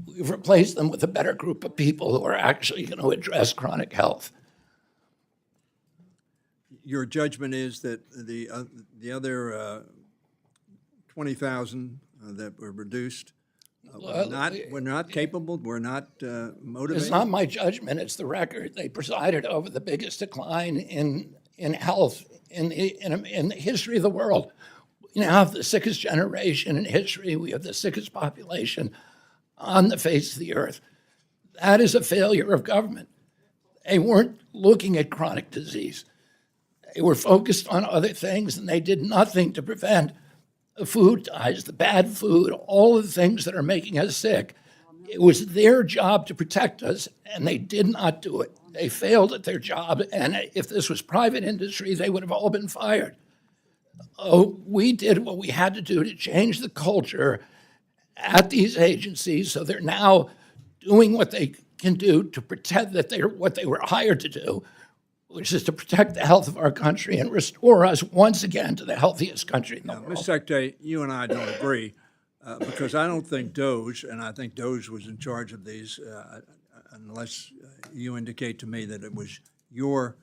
we've replaced them with a better group of people who are actually going to address chronic health. Your judgment is that the other 20,000 that were reduced were not capable, were not motivated? It's not my judgment, it's the record. They presided over the biggest decline in health in the history of the world. We now have the sickest generation in history. We have the sickest population on the face of the earth. That is a failure of government. They weren't looking at chronic disease. They were focused on other things, and they did nothing to prevent the food dyes, the bad food, all of the things that are making us sick. It was their job to protect us, and they did not do it. They failed at their job, and if this was private industry, they would have all been fired. We did what we had to do to change the culture at these agencies, so they're now doing what they can do to protect that they're what they were hired to do, which is to protect the health of our country and restore us once again to the healthiest country in the world. Mr. Secretary, you and I don't agree because I don't think DOGE, and I think DOGE was in charge of these, unless you indicate to me that it was your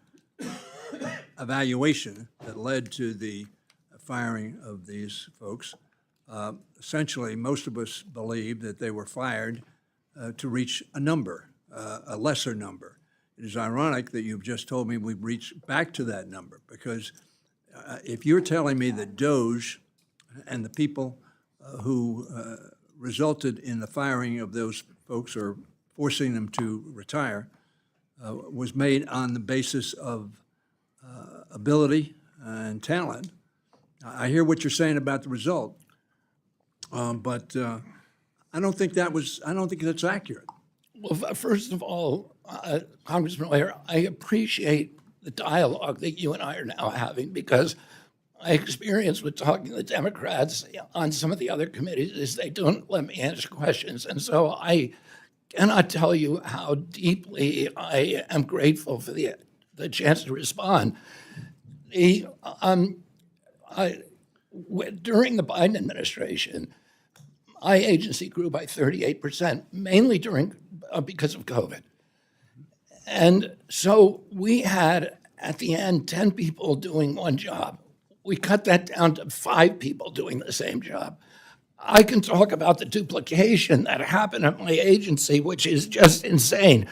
evaluation that led to the firing of these folks. Essentially, most of us believe that they were fired to reach a number, a lesser number. It is ironic that you've just told me we've reached back to that number because if you're telling me that DOGE and the people who resulted in the firing of those folks or forcing them to retire was made on the basis of ability and talent, I hear what you're saying about the result, but I don't think that's accurate. Well, first of all, Congressman Ware, I appreciate the dialogue that you and I are now having because my experience with talking to the Democrats on some of the other committees is they don't let me answer questions. And so I cannot tell you how deeply I am grateful for the chance to respond. During the Biden administration, my agency grew by 38%, mainly because of COVID. And so we had, at the end, 10 people doing one job. We cut that down to 5 people doing the same job. I can talk about the duplication that happened at my agency, which is just insane.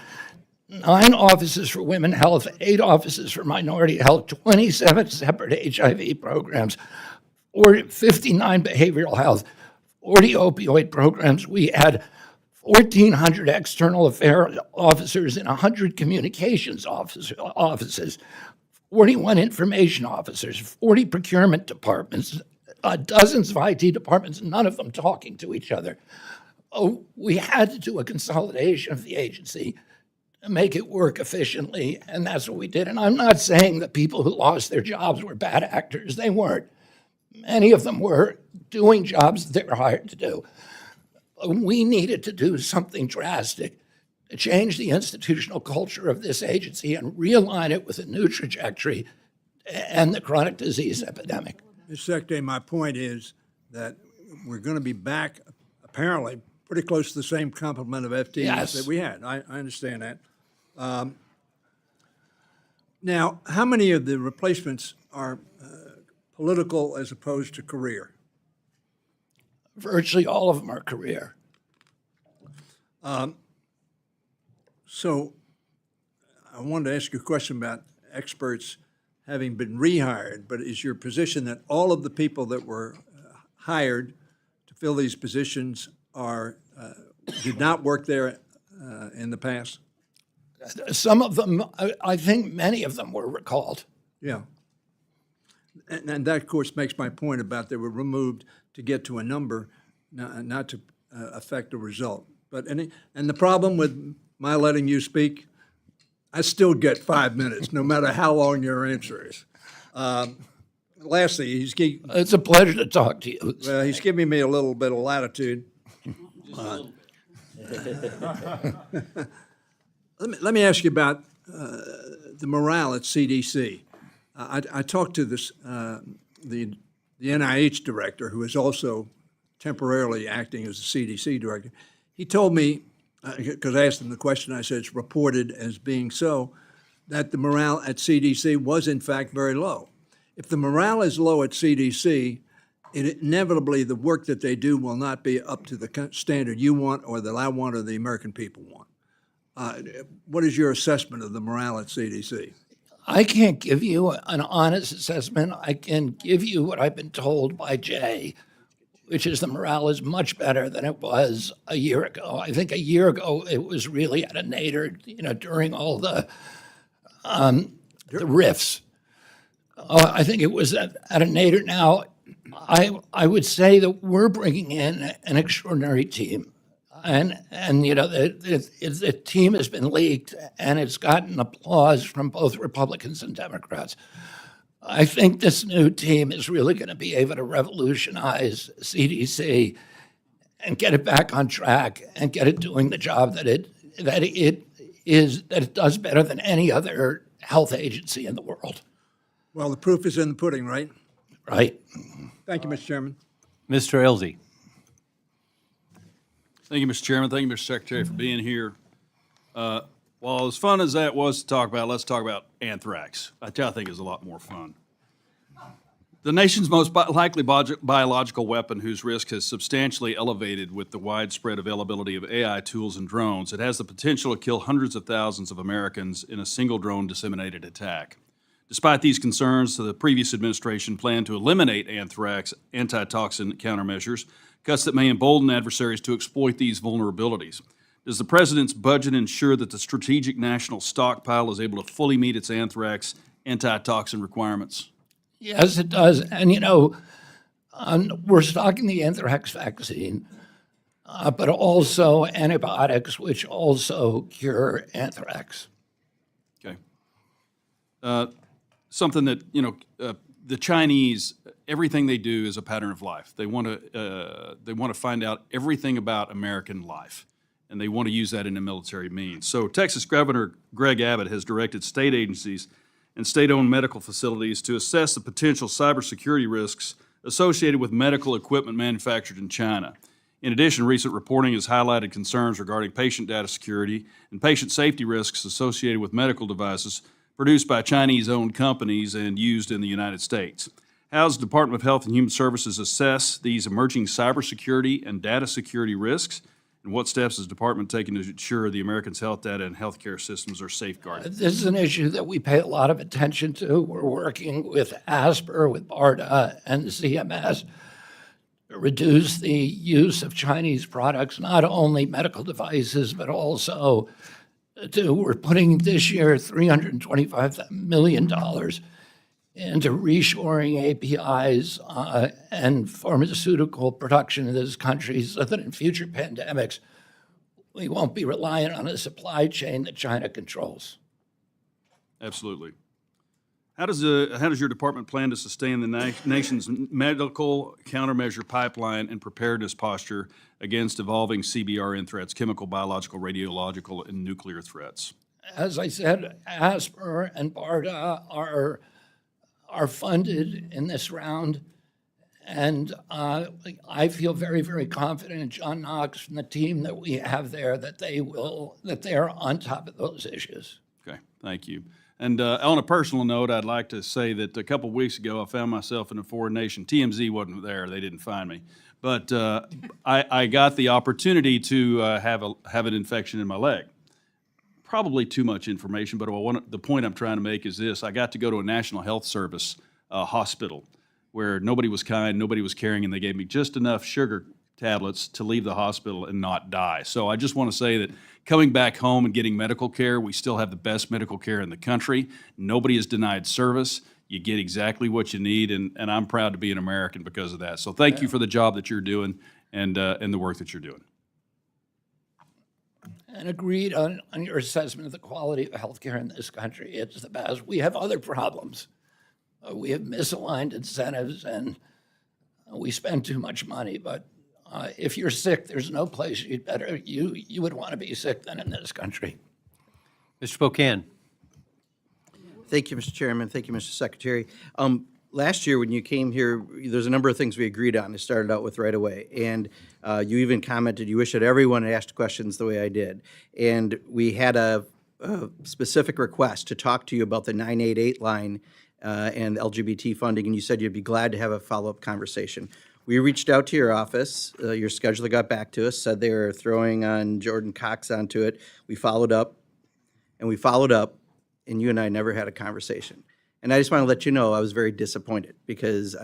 9 offices for women health, 8 offices for minority health, 27 separate HIV programs, or 59 behavioral health. 40 opioid programs. We had 1,400 external affairs officers in 100 communications offices, 41 information officers, 40 procurement departments, dozens of IT departments, none of them talking to each other. Oh, we had to do a consolidation of the agency to make it work efficiently, and that's what we did. And I'm not saying that people who lost their jobs were bad actors. They weren't. Many of them were doing jobs that they were hired to do. We needed to do something drastic to change the institutional culture of this agency and realign it with a new trajectory and the chronic disease epidemic. Mr. Secretary, my point is that we're going to be back, apparently, pretty close to the same complement of FTEs Yes. that we had. I understand that. Now, how many of the replacements are political as opposed to career? Virtually all of them are career. So I wanted to ask you a question about experts having been rehired, but is your position that all of the people that were hired to fill these positions did not work there in the past? Some of them, I think many of them were recalled. Yeah. And that, of course, makes my point about they were removed to get to a number, not to affect the result. But and the problem with my letting you speak, I still get 5 minutes, no matter how long your answer is. Lastly, It's a pleasure to talk to you. he's giving me a little bit of latitude. Let me ask you about the morale at CDC. I talked to the NIH director, who is also temporarily acting as the CDC director. He told me, because I asked him the question, I said it's reported as being so, that the morale at CDC was in fact very low. If the morale is low at CDC, inevitably the work that they do will not be up to the standard you want or that I want or the American people want. What is your assessment of the morale at CDC? I can't give you an honest assessment. I can give you what I've been told by Jay, which is the morale is much better than it was a year ago. I think a year ago it was really at a nadir, during all the rifts. I think it was at a nadir now. I would say that we're bringing in an extraordinary team. And the team has been leaked, and it's gotten applause from both Republicans and Democrats. I think this new team is really going to be able to revolutionize CDC and get it back on track and get it doing the job that it does better than any other health agency in the world. Well, the proof is in the pudding, right? Right. Thank you, Mr. Chairman. Mr. Elzey. Thank you, Mr. Chairman. Thank you, Mr. Secretary, for being here. While as fun as that was to talk about, let's talk about anthrax, which I think is a lot more fun. The nation's most likely biological weapon, whose risk has substantially elevated with the widespread availability of AI tools and drones, it has the potential to kill hundreds of thousands of Americans in a single drone-disseminated attack. Despite these concerns, the previous administration planned to eliminate anthrax antitoxin countermeasures, cuts that may embolden adversaries to exploit these vulnerabilities. Does the president's budget ensure that the strategic national stockpile is able to fully meet its anthrax antitoxin requirements? Yes, it does. And, we're stocking the anthrax vaccine, but also antibiotics, which also cure anthrax. Okay. Something that, the Chinese, everything they do is a pattern of life. They want to find out everything about American life, and they want to use that in a military means. So Texas Governor Greg Abbott has directed state agencies and state-owned medical facilities to assess the potential cybersecurity risks associated with medical equipment manufactured in China. In addition, recent reporting has highlighted concerns regarding patient data security and patient safety risks associated with medical devices produced by Chinese-owned companies and used in the United States. How does the Department of Health and Human Services assess these emerging cybersecurity and data security risks? And what steps is the department taking to ensure the Americans' health data and healthcare systems are safeguarded? This is an issue that we pay a lot of attention to. We're working with ASPR, with BARDA, and CMS to reduce the use of Chinese products, not only medical devices, but also we're putting this year $325 million into reshoring APIs and pharmaceutical production in this country so that in future pandemics, we won't be reliant on a supply chain that China controls. Absolutely. How does your department plan to sustain the nation's medical countermeasure pipeline and preparedness posture against evolving CBRN threats, chemical, biological, radiological, and nuclear threats? As I said, ASPR and BARDA are funded in this round, and I feel very, very confident in John Knox and the team that we have there that they are on top of those issues. Okay, thank you. And on a personal note, I'd like to say that a couple weeks ago, I found myself in a foreign nation. TMZ wasn't there; they didn't find me. But I got the opportunity to have an infection in my leg. Probably too much information, but the point I'm trying to make is this: I got to go to a National Health Service hospital where nobody was kind, nobody was caring, and they gave me just enough sugar tablets to leave the hospital and not die. So I just want to say that coming back home and getting medical care, we still have the best medical care in the country. Nobody is denied service. You get exactly what you need, and I'm proud to be an American because of that. So thank you for the job that you're doing and the work that you're doing. And agreed on your assessment of the quality of healthcare in this country. It's the best. We have other problems. We have misaligned incentives, and we spend too much money. But if you're sick, there's no place you would want to be sick than in this country. Mr. Spokane. Thank you, Mr. Chairman. Thank you, Mr. Secretary. Last year when you came here, there's a number of things we agreed on to start it out with right away. And you even commented you wish that everyone had asked questions the way I did. And we had a specific request to talk to you about the 988 line and LGBT funding, and you said you'd be glad to have a follow-up conversation. We reached out to your office. Your scheduler got back to us, said they were throwing on Jordan Cox onto it. We followed up, and and you and I never had a conversation. And I just want to let you know I was very disappointed because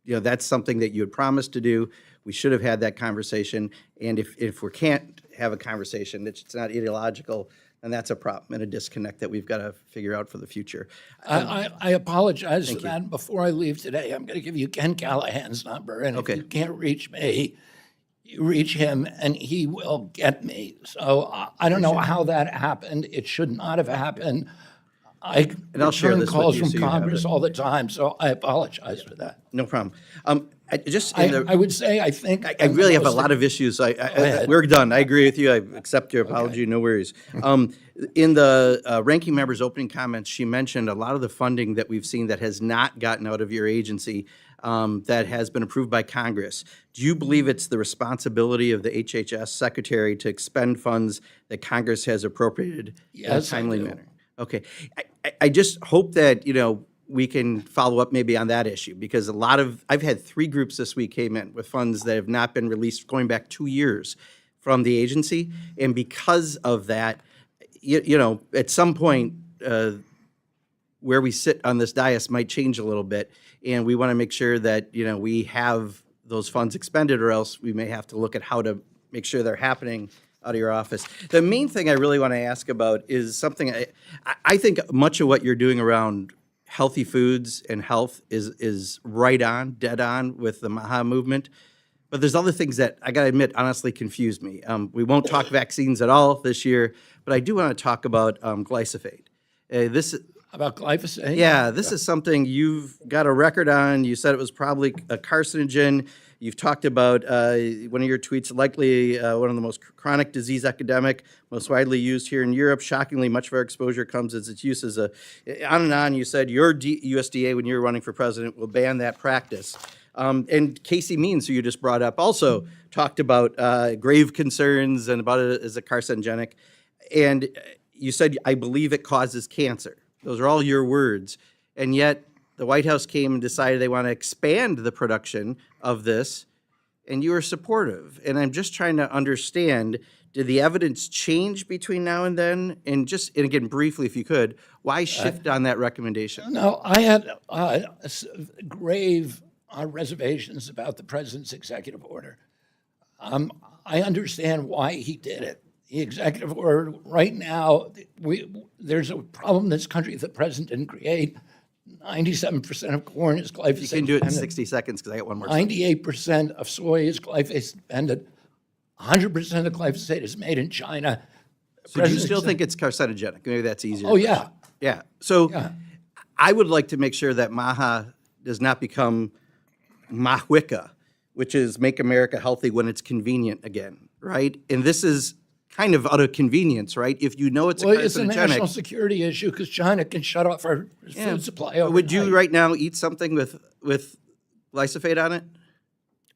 that's something that you had promised to do. We should have had that conversation. And if we can't have a conversation, it's not ideological, then that's a problem and a disconnect that we've got to figure out for the future. I apologize for that. Before I leave today, I'm going to give you Ken Callahan's number. And if you can't reach me, you reach him and he will get me. So I don't know how that happened. It should not have happened. I I'll share return this with calls you from so you have Congress it. all the time, so I apologize for that. No problem. I would say I think I really have a lot of issues. We're done. I agree with you. I accept your apology. No worries. In the ranking member's opening comments, she mentioned a lot of the funding that we've seen that has not gotten out of your agency that has been approved by Congress. Do you believe it's the responsibility of the HHS secretary to expend funds that Congress has appropriated in a Yes, I timely do. manner? Okay. I just hope that, we can follow up maybe on that issue because I've had 3 groups this week came in with funds that have not been released going back 2 years from the agency. And because of that, at some point where we sit on this dais might change a little bit. And we want to make sure that, we have those funds expended or else we may have to look at how to make sure they're happening out of your office. The main thing I really want to ask about is something I think much of what you're doing around healthy foods and health is right on, dead on with the MAHA movement. But there's other things that I got to admit honestly confuse me. We won't talk vaccines at all this year, but I do want to talk about glyphosate. About glyphosate? Yeah, this is something you've got a record on. You said it was probably a carcinogen. You've talked about one of your tweets, likely one of the most chronic disease epidemic, most widely used here in Europe. Shockingly, much of our exposure comes as its use as on and on. You said your USDA, when you were running for president, will ban that practice. And Casey Means, who you just brought up, also talked about grave concerns and about it as a carcinogenic. And you said, I believe it causes cancer. Those are all your words. And yet the White House came and decided they want to expand the production of this, and you were supportive. And I'm just trying to understand, did the evidence change between now and then? And again, briefly, if you could, why shift on that recommendation? No, I had grave reservations about the president's executive order. I understand why he did it. The executive order, right now, there's a problem in this country the president didn't create. 97% of corn is glyphosate. You can do it in dependent. 60 seconds because I got one more. slide. 98% of soy is glyphosate dependent. 100% of glyphosate is made in China. So do you still think it's carcinogenic? Maybe that's easier. Oh, yeah. Yeah. So Yeah. I would like to make sure that MAHA does not become MAHWICA, which is Make America Healthy when it's convenient again, right? And this is kind of out of convenience, right? If you know it's a Well, it's a national carcinogenic. security issue because China can shut off our food supply overnight. Would you right now eat something with glyphosate on it?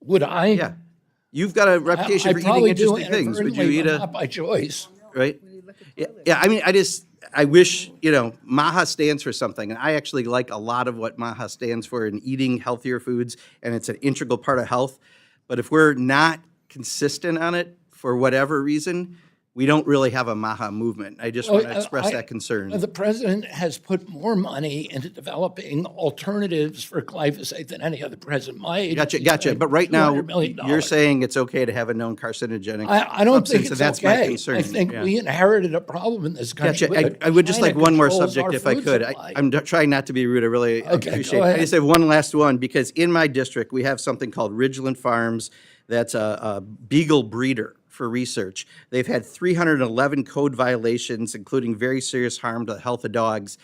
Would I? Yeah. You've got a reputation I for eating probably do interesting things. Would you inadvertently, eat but a, not by choice. right? Yeah, I mean, I wish, MAHA stands for something. And I actually like a lot of what MAHA stands for in eating healthier foods, and it's an integral part of health. But if we're not consistent on it for whatever reason, we don't really have a MAHA movement. I just want to express that concern. The president has put more money into developing alternatives for glyphosate than any other president. My agency Gotcha. spent But right now, $200 million. you're saying it's okay to have a known carcinogenic I don't think substance, it's and that's my okay. concern. I think Yeah. we inherited a problem in this country. Gotcha. I would just China like one more controls subject our if I food could. supply. I'm trying not to be rude. I really appreciate it. go I ahead. just have one last one because in my district, we have something called Ridgeland Farms that's a beagle breeder for research. They've had 311 code violations, including very serious harm to the health of dogs.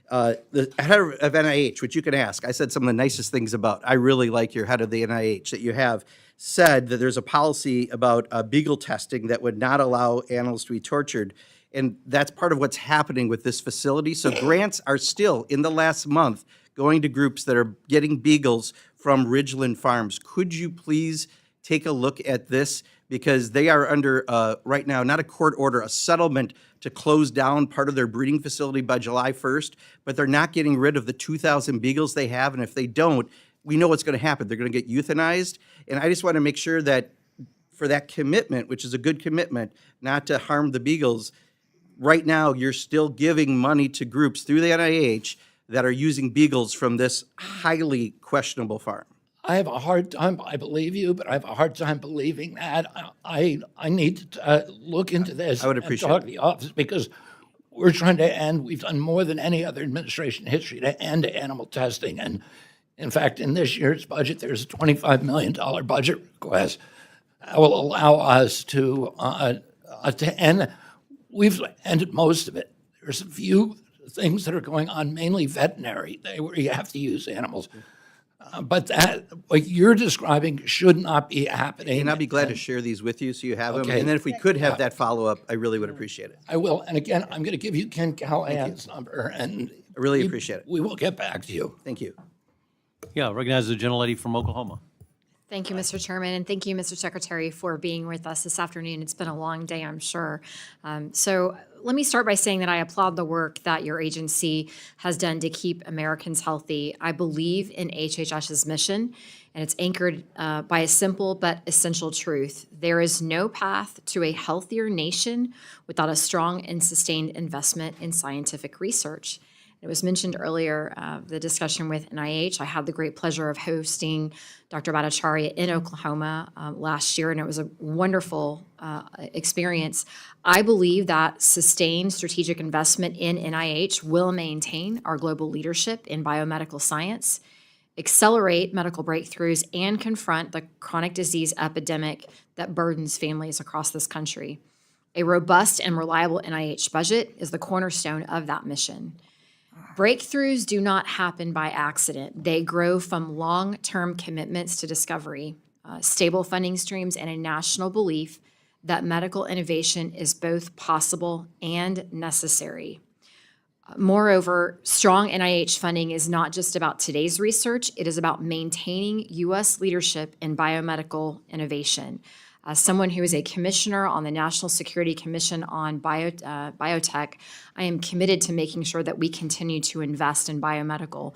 The head of NIH, which you can ask, I said some of the nicest things about. I really like your head of the NIH that you have said that there's a policy about beagle testing that would not allow animals to be tortured. And that's part of what's happening with this facility. So grants are still, in the last month, going to groups that are getting beagles from Ridgeland Farms. Could you please take a look at this? Because they are under, right now, not a court order, a settlement to close down part of their breeding facility by July 1st, but they're not getting rid of the 2,000 beagles they have, and if they don't, we know what's going to happen. They're going to get euthanized, and I just want to make sure that for that commitment, which is a good commitment, not to harm the beagles, right now, you're still giving money to groups through the NIH that are using beagles from this highly questionable farm. I have a hard time, I believe you, but I have a hard time believing that. I need to look into this. I would appreciate and talk it. to the office because we're trying to end, we've done more than any other administration in history to end animal testing. And in fact, in this year's budget, there's a $25 million budget request that will allow us to end. We've ended most of it. There's a few things that are going on, mainly veterinary, where you have to use animals. But that, what you're describing should not be happening. And I'll be glad to share these with you so you have them. Okay. And then if we could have that follow-up, I really would appreciate it. I will. And again, I'm going to give you Ken Callahan's number, and I really appreciate it. we will get back to you. Thank you. Yeah, recognize the gentlelady from Oklahoma. Thank you, Mr. Chairman, and thank you, Mr. Secretary, for being with us this afternoon. It's been a long day, I'm sure. So let me start by saying that I applaud the work that your agency has done to keep Americans healthy. I believe in HHS's mission, and it's anchored by a simple but essential truth. There is no path to a healthier nation without a strong and sustained investment in scientific research. It was mentioned earlier, the discussion with NIH. I had the great pleasure of hosting Dr. Bhattacharya in Oklahoma last year, and it was a wonderful experience. I believe that sustained strategic investment in NIH will maintain our global leadership in biomedical science, accelerate medical breakthroughs, and confront the chronic disease epidemic that burdens families across this country. A robust and reliable NIH budget is the cornerstone of that mission. Breakthroughs do not happen by accident. They grow from long-term commitments to discovery, stable funding streams, and a national belief that medical innovation is both possible and necessary. Moreover, strong NIH funding is not just about today's research, it is about maintaining U.S. leadership in biomedical innovation. As someone who is a commissioner on the National Security Commission on Biotech, I am committed to making sure that we continue to invest in biomedical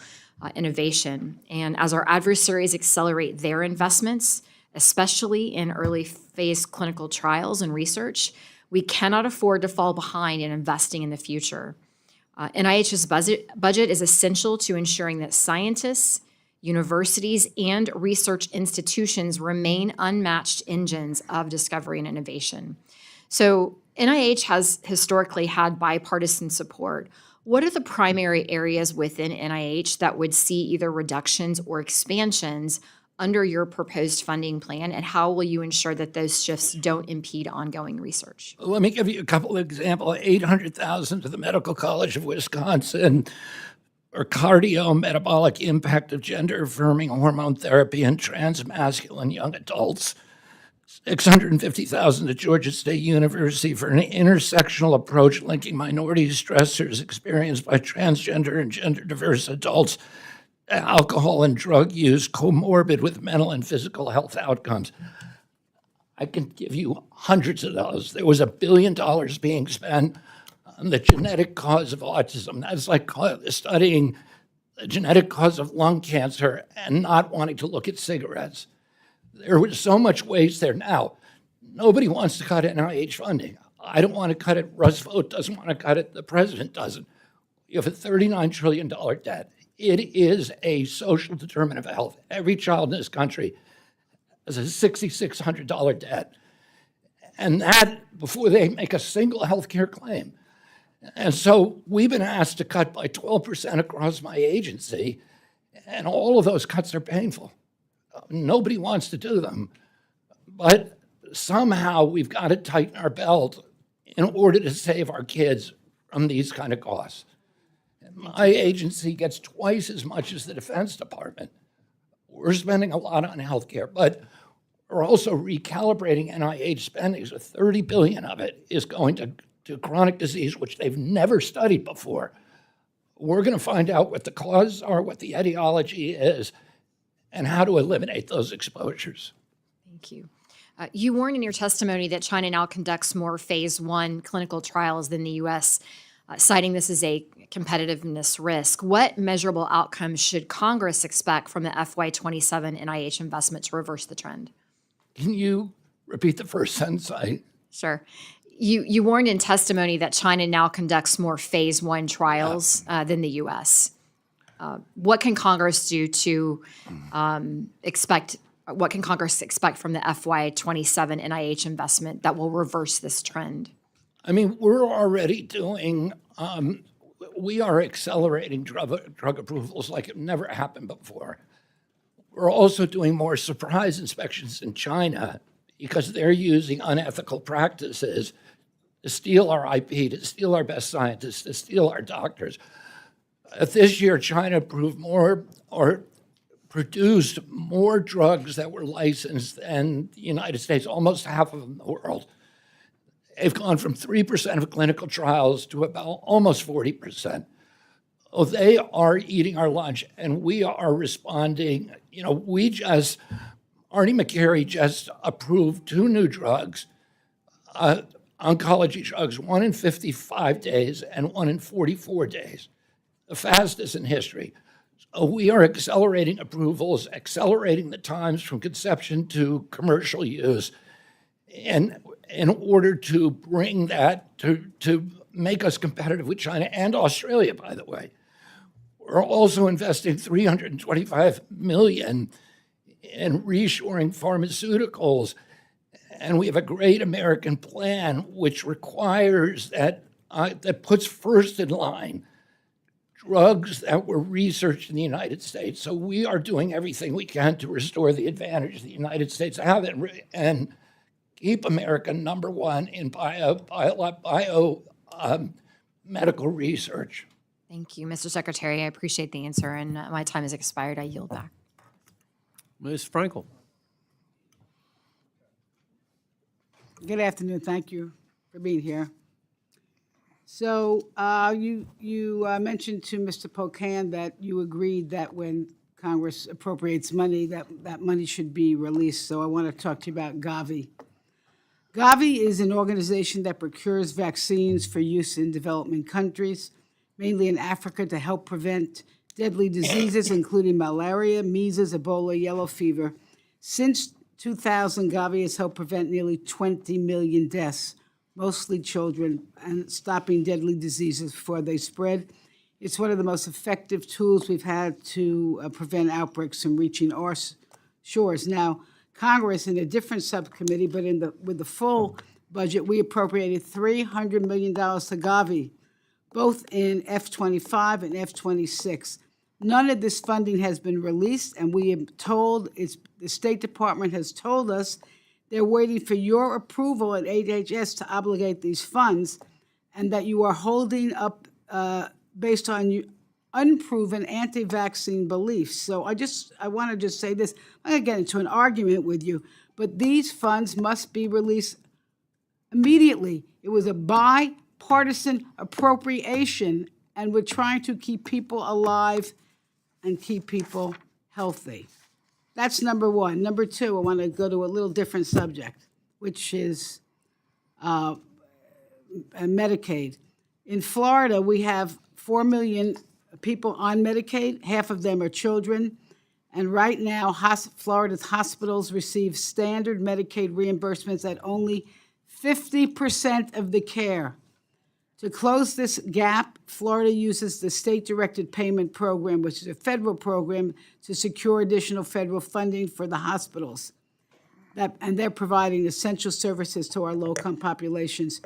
innovation. And as our adversaries accelerate their investments, especially in early phase clinical trials and research, we cannot afford to fall behind in investing in the future. NIH's budget is essential to ensuring that scientists, universities and research institutions remain unmatched engines of discovery and innovation. So NIH has historically had bipartisan support. What are the primary areas within NIH that would see either reductions or expansions under your proposed funding plan, and how will you ensure that those shifts don't impede ongoing research? Let me give you a couple of examples. $800,000 to the Medical College of Wisconsin, or cardiometabolic impact of gender-affirming hormone therapy in transmasculine young adults. $650,000 to Georgia State University for an intersectional approach linking minority stressors experienced by transgender and gender-diverse adults to alcohol and drug use comorbid with mental and physical health outcomes. I can give you hundreds of those. There was $1 billion being spent on the genetic cause of autism. That's like studying the genetic cause of lung cancer and not wanting to look at cigarettes. There was so much waste there. Now, nobody wants to cut NIH funding. I don't want to cut it. Russ Vought doesn't want to cut it. The president doesn't. You have a $39 trillion debt. It is a social determinant of health. Every child in this country has a $6,600 debt. And that before they make a single health care claim. And so we've been asked to cut by 12% across my agency, and all of those cuts are painful. Nobody wants to do them, but somehow we've got to tighten our belt in order to save our kids from these kind of costs. My agency gets twice as much as the Defense Department. We're spending a lot on healthcare, but we're also recalibrating NIH spending, so $30 billion of it is going to chronic disease, which they've never studied before. We're going to find out what the causes are, what the etiology is, and how to eliminate those exposures. Thank you. You warned in your testimony that China now conducts more phase 1 clinical trials than the U.S., citing this as a competitiveness risk. What measurable outcomes should Congress expect from the FY27 NIH investment to reverse the trend? Can you repeat the first sentence? Sure. You warned in testimony that China now conducts more phase 1 trials than the U.S. What can Congress do to expect? What can Congress expect from the FY27 NIH investment that will reverse this trend? I mean, we're already doing, we are accelerating drug approvals like it never happened before. We're also doing more surprise inspections in China because they're using unethical practices to steal our IP, to steal our best scientists, to steal our doctors. This year, China approved more or produced more drugs that were licensed than the United States, almost half of them in the world. They've gone from 3% of clinical trials to about almost 40%. Oh, they are eating our lunch, and we are responding. You know, Arnie McCary just approved 2 new drugs, oncology drugs, one in 55 days and one in 44 days, the fastest in history. So we are accelerating approvals, accelerating the times from conception to commercial use, and in order to bring that to make us competitive with China and Australia, by the way. We're also investing $325 million in reshoring pharmaceuticals, and we have a great American plan which requires that puts first in line drugs that were researched in the United States. So we are doing everything we can to restore the advantage the United States have and keep America number one in medical research. Thank you, Mr. Secretary. I appreciate the answer, and my time has expired. I yield back. Ms. Frankel. Good afternoon. Thank you for being here. So you mentioned to Mr. Pocan that you agreed that when Congress appropriates money, that money should be released. So I want to talk to you about Gavi. Gavi is an organization that procures vaccines for use in developing countries, mainly in Africa, to help prevent deadly diseases, including malaria, measles, Ebola, yellow fever. Since 2000, Gavi has helped prevent nearly 20 million deaths, mostly children, and stopping deadly diseases before they spread. It's one of the most effective tools we've had to prevent outbreaks from reaching our shores. Now, Congress, in a different subcommittee, but with the full budget, we appropriated $300 million to Gavi, both in F-25 and F-26. None of this funding has been released, and we have told, the State Department has told us they're waiting for your approval at HHS to obligate these funds, and that you are holding up based on unproven anti-vaccine beliefs. So I want to just say this. I'm going to get into an argument with you, but these funds must be released immediately. It was a bipartisan appropriation, and we're trying to keep people alive and keep people healthy. That's number one. Number two, I want to go to a little different subject, which is Medicaid. In Florida, we have 4 million people on Medicaid. Half of them are children. And right now, Florida's hospitals receive standard Medicaid reimbursements at only 50% of the care. To close this gap, Florida uses the State-Directed Payment Program, which is a federal program, to secure additional federal funding for the hospitals. And they're providing essential services to our low-income populations.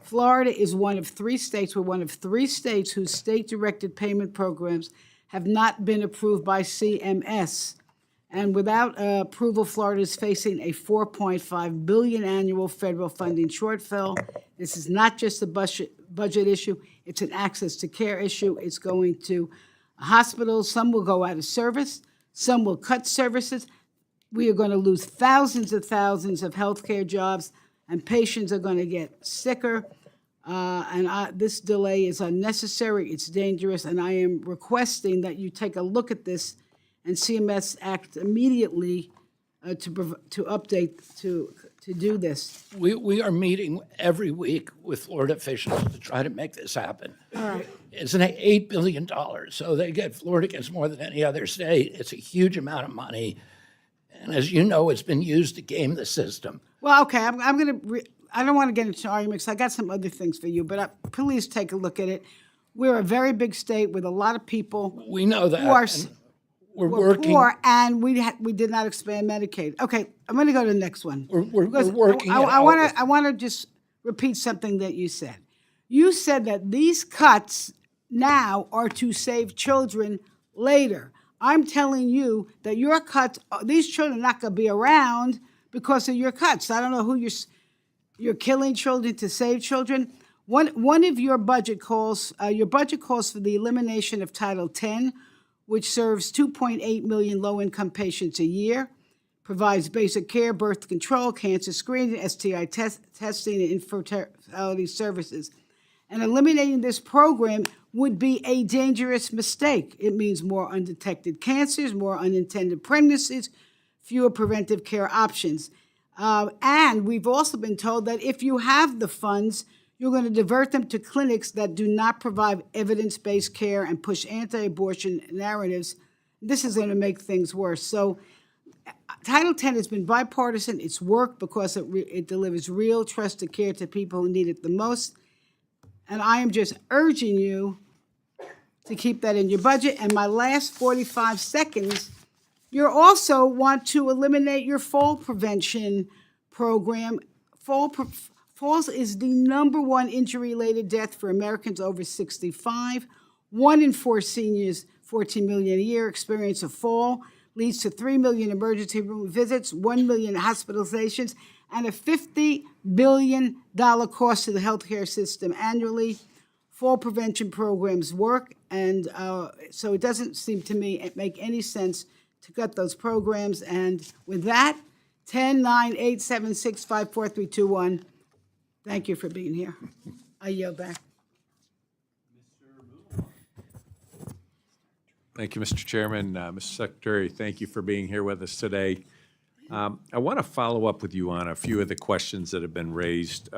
Florida is one of 3 states. We're one of 3 states whose state-directed payment programs have not been approved by CMS. And without approval, Florida is facing a $4.5 billion annual federal funding shortfall. This is not just a budget issue. It's an access to care issue. It's going to hospitals. Some will go out of service. Some will cut services. We are going to lose thousands of healthcare jobs, and patients are going to get sicker. This delay is unnecessary. It's dangerous, and I am requesting that you take a look at this and CMS act immediately to update, to do this. We are meeting every week with Florida officials to try to make this happen. All right. It's an $8 billion, so Florida gets more than any other state. It's a huge amount of money. And as you know, it's been used to game the system. Well, okay, I don't want to get into arguments. I got some other things for you, but please take a look at it. We're a very big state with a lot of people We know that. who are and we're we're working. poor, and we did not expand Medicaid. Okay, I'm going to go to the next one. We're Because working. it I out with- want to just repeat something that you said. You said that these cuts now are to save children later. I'm telling you that your cuts, these children are not going to be around because of your cuts. I don't know who you're killing children to save children. One of your budget calls for the elimination of Title X, which serves 2.8 million low-income patients a year, provides basic care, birth control, cancer screening, STI testing, and infertility services. And eliminating this program would be a dangerous mistake. It means more undetected cancers, more unintended pregnancies, fewer preventive care options. And we've also been told that if you have the funds, you're going to divert them to clinics that do not provide evidence-based care and push anti-abortion narratives. This is going to make things worse. So Title X has been bipartisan. It's worked because it delivers real trusted care to people who need it the most. And I am just urging you to keep that in your budget. And my last 45 seconds, you also want to eliminate your fall prevention program. Falls is the #1 injury-related death for Americans over 65. 1 in 4 seniors, 14 million a year, experience a fall, leads to 3 million emergency room visits, 1 million hospitalizations, and a $50 billion cost to the healthcare system annually. Fall prevention programs work, and so it doesn't seem to me make any sense to cut those programs. And with that, 10-9-876-54321. Thank you for being here. I yield back. Thank you, Mr. Chairman. Mr. Secretary, thank you for being here with us today. I want to follow up with you on a few of the questions that have been raised.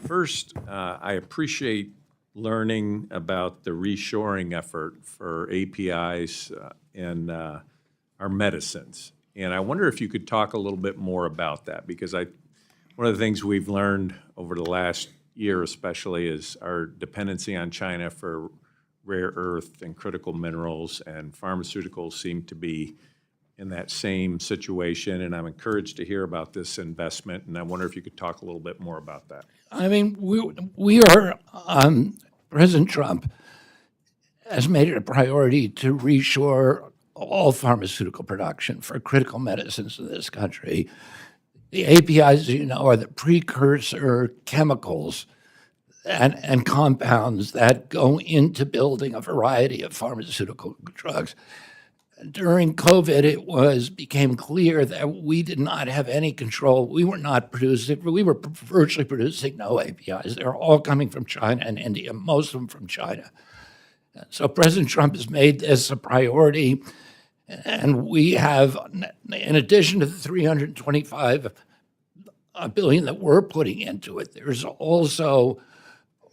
First, I appreciate learning about the reshoring effort for APIs and our medicines. And I wonder if you could talk a little bit more about that, because one of the things we've learned over the last year especially is our dependency on China for rare earth and critical minerals, and pharmaceuticals seem to be in that same situation, and I'm encouraged to hear about this investment, and I wonder if you could talk a little bit more about that. I mean, we are, President Trump has made it a priority to reshore all pharmaceutical production for critical medicines in this country. The APIs, as you know, are the precursor chemicals and compounds that go into building a variety of pharmaceutical drugs. During COVID, became clear that we did not have any control. We were virtually producing no APIs. They're all coming from China and India, most of them from China. So President Trump has made this a priority, and we have, in addition to the $325 billion that we're putting into it, there's also,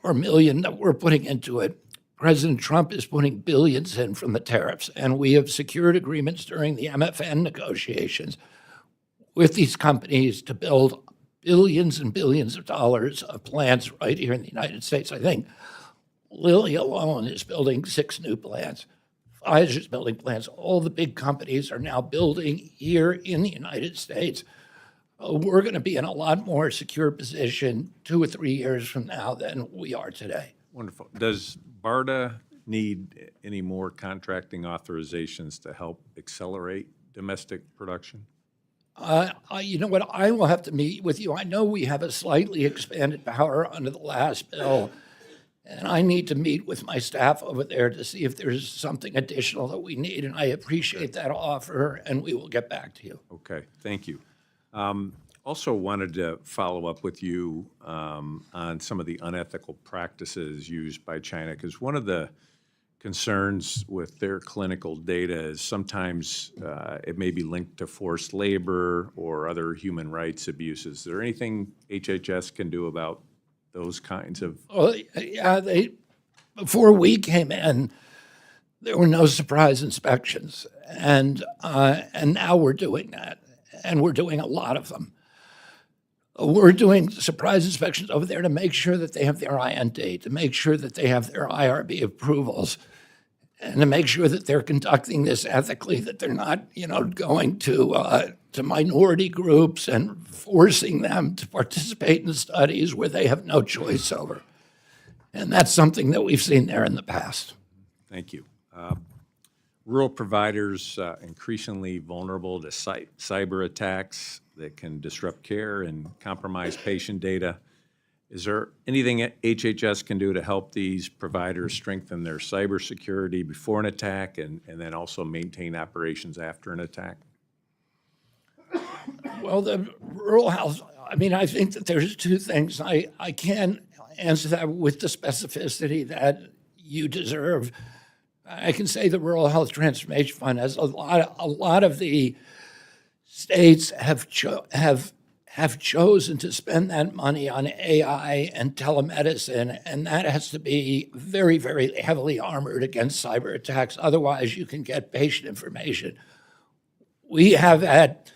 or million that we're putting into it. President Trump is putting billions in from the tariffs, and we have secured agreements during the MFN negotiations with these companies to build billions and billions of dollars of plants right here in the United States. I think Lilly alone is building 6 new plants. Pfizer's building plants. All the big companies are now building here in the United States. We're going to be in a lot more secure position 2 or 3 years from now than we are today. Wonderful. Does BARDA need any more contracting authorizations to help accelerate domestic production? You know what? I will have to meet with you. I know we have a slightly expanded power under the last bill, and I need to meet with my staff over there to see if there's something additional that we need, and I appreciate that offer, and we will get back to you. Okay, thank you. Also wanted to follow up with you on some of the unethical practices used by China, because one of the concerns with their clinical data is sometimes it may be linked to forced labor or other human rights abuses. Is there anything HHS can do about those kinds of? Well, yeah, before we came in, there were no surprise inspections, and now we're doing that, and we're doing a lot of them. We're doing surprise inspections over there to make sure that they have their IND, to make sure that they have their IRB approvals, and to make sure that they're conducting this ethically, that they're not, going to minority groups and forcing them to participate in studies where they have no choice over. And that's something that we've seen there in the past. Thank you. Rural providers increasingly vulnerable to cyber attacks that can disrupt care and compromise patient data. Is there anything HHS can do to help these providers strengthen their cybersecurity before an attack and then also maintain operations after an attack? Well, the rural health, I think that there's 2 things. I can't answer that with the specificity that you deserve. I can say the Rural Health Transformation Fund has a lot of the states have chosen to spend that money on AI and telemedicine, and that has to be very, very heavily armored against cyber attacks. Otherwise, you can get patient information. We have at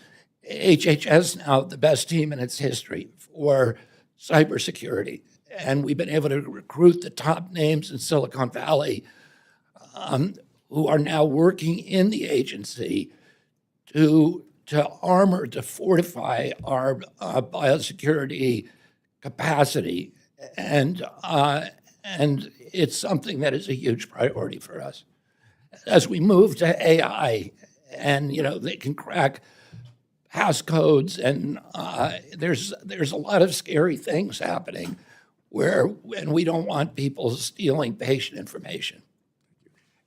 HHS now the best team in its history for cybersecurity, and we've been able to recruit the top names in Silicon Valley who are now working in the agency to armor, to fortify our biosecurity capacity, and it's something that is a huge priority for us. As we move to AI, and they can crack passcodes, and there's a lot of scary things happening and we don't want people stealing patient information.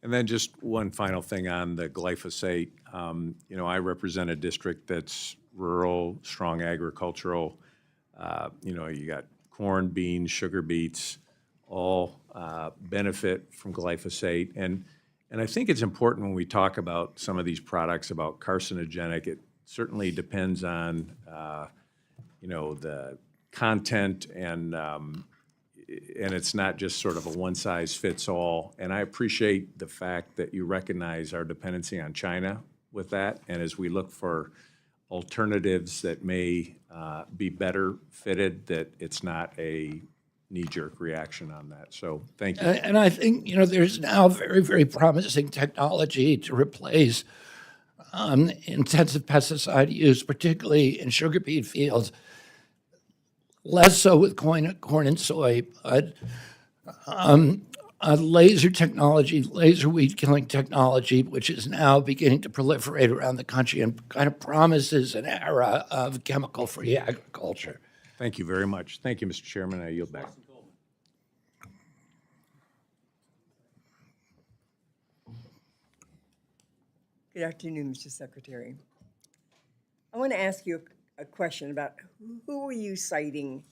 And then just one final thing on the glyphosate. I represent a district that's rural, strong agricultural. You got corn, beans, sugar beets, all benefit from glyphosate. And I think it's important when we talk about some of these products about carcinogenic, it certainly depends on, the content and it's not just sort of a one-size-fits-all. And I appreciate the fact that you recognize our dependency on China with that. And as we look for alternatives that may be better fitted, that it's not a knee-jerk reaction on that. So thank you. And I think, there's now very, very promising technology to replace intensive pesticide use, particularly in sugar beet fields, less so with corn and soy, but laser technology, laser weed killing technology, which is now beginning to proliferate around the country and kind of promises an era of chemical-free agriculture. Thank you very much. Thank you, Mr. Chairman. I yield back. Good afternoon, Mr. Secretary. I want to ask you a question about who were you citing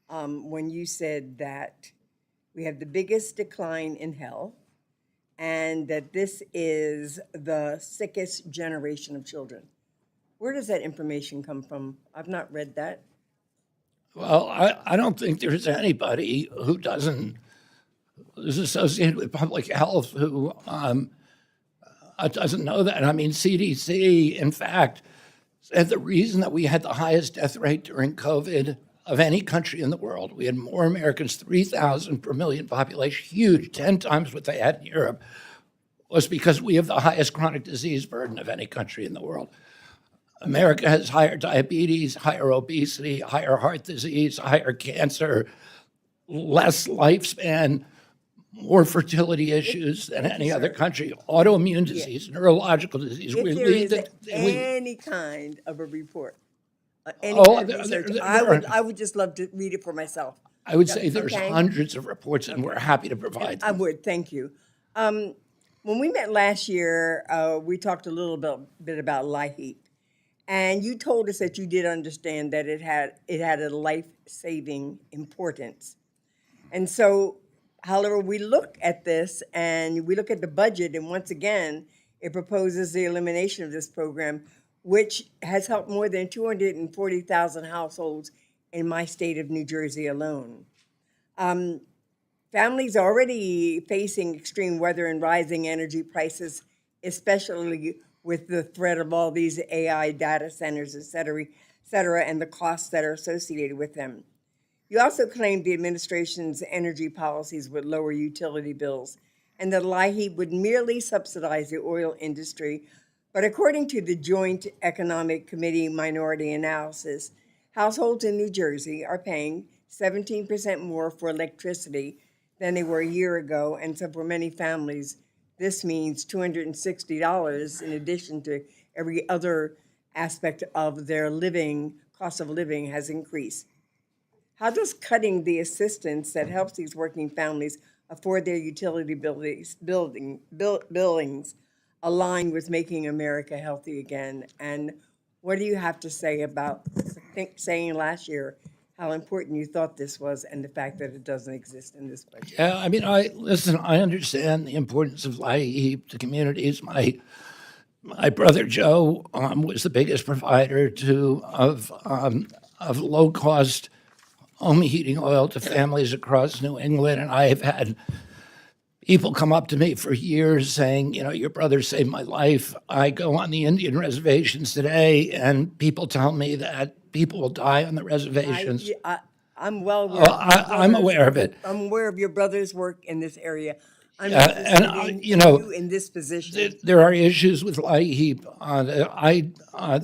when you said that we have the biggest decline in health and that this is the sickest generation of children? Where does that information come from? I've not read that. Well, I don't think there's anybody who's associated with public health who doesn't know that. I mean, CDC, in fact, said the reason that we had the highest death rate during COVID of any country in the world, we had more Americans, 3,000 per million population, huge, 10 times what they had in Europe, was because we have the highest chronic disease burden of any country in the world. America has higher diabetes, higher obesity, higher heart disease, higher cancer, less lifespan, more fertility issues than any other country, autoimmune disease, neurological disease. If We there lead is the- we- any kind of a report, any Oh, kind of research, there I would just love to read it for myself. I would say there's Okay. hundreds of reports, and we're happy to provide I them. would, thank you. When we met last year, we talked a little bit about LIHEAP. And you told us that you did understand that it had a life-saving importance. And so, however, we look at this and we look at the budget, and once again, it proposes the elimination of this program, which has helped more than 240,000 households in my state of New Jersey alone. Families are already facing extreme weather and rising energy prices, especially with the threat of all these AI data centers, et cetera, and the costs that are associated with them. You also claimed the administration's energy policies would lower utility bills and that LIHEAP would merely subsidize the oil industry. But according to the Joint Economic Committee minority analysis, households in New Jersey are paying 17% more for electricity than they were a year ago. And so for many families, this means $260 in addition to every other aspect of their cost of living has increased. How does cutting the assistance that helps these working families afford their utility billings align with making America healthy again? And what do you have to say about saying last year how important you thought this was and the fact that it doesn't exist in this budget? Yeah, I mean, I understand the importance of LIHEAP to communities. My brother Joe was the biggest provider of low-cost home heating oil to families across New England, and I have had people come up to me for years saying, your brother saved my life. I go on the Indian reservations today, and people tell me that people will die on the reservations. I'm well aware. Oh, I'm aware of it. I'm aware of your brother's work in this area. I'm and interested in you know, you in this position. There are issues with LIHEAP.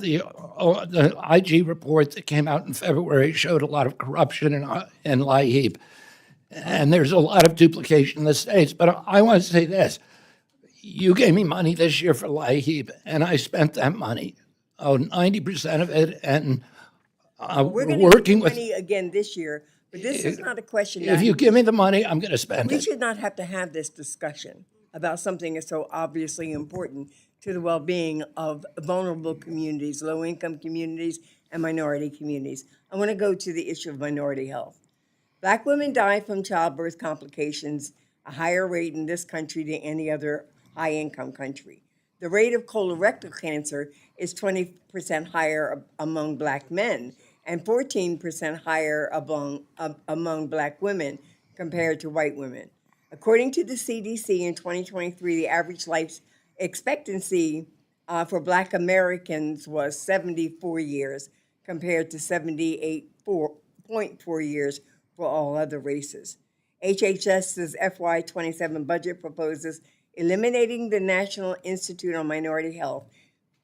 The IG report that came out in February showed a lot of corruption in LIHEAP. And there's a lot of duplication in the states. But I want to say this. You gave me money this year for LIHEAP, and I spent that money, 90% of it, and We're going to working get with. money again this year, but this is not a question. If you give me the money, I'm going to spend We it. should not have to have this discussion about something that's so obviously important to the well-being of vulnerable communities, low-income communities, and minority communities. I want to go to the issue of minority health. Black women die from childbirth complications a higher rate in this country than any other high-income country. The rate of colorectal cancer is 20% higher among Black men and 14% higher among Black women compared to white women. According to the CDC in 2023, the average life expectancy for Black Americans was 74 years compared to 78.4 years for all other races. HHS's FY27 budget proposes eliminating the National Institute on Minority Health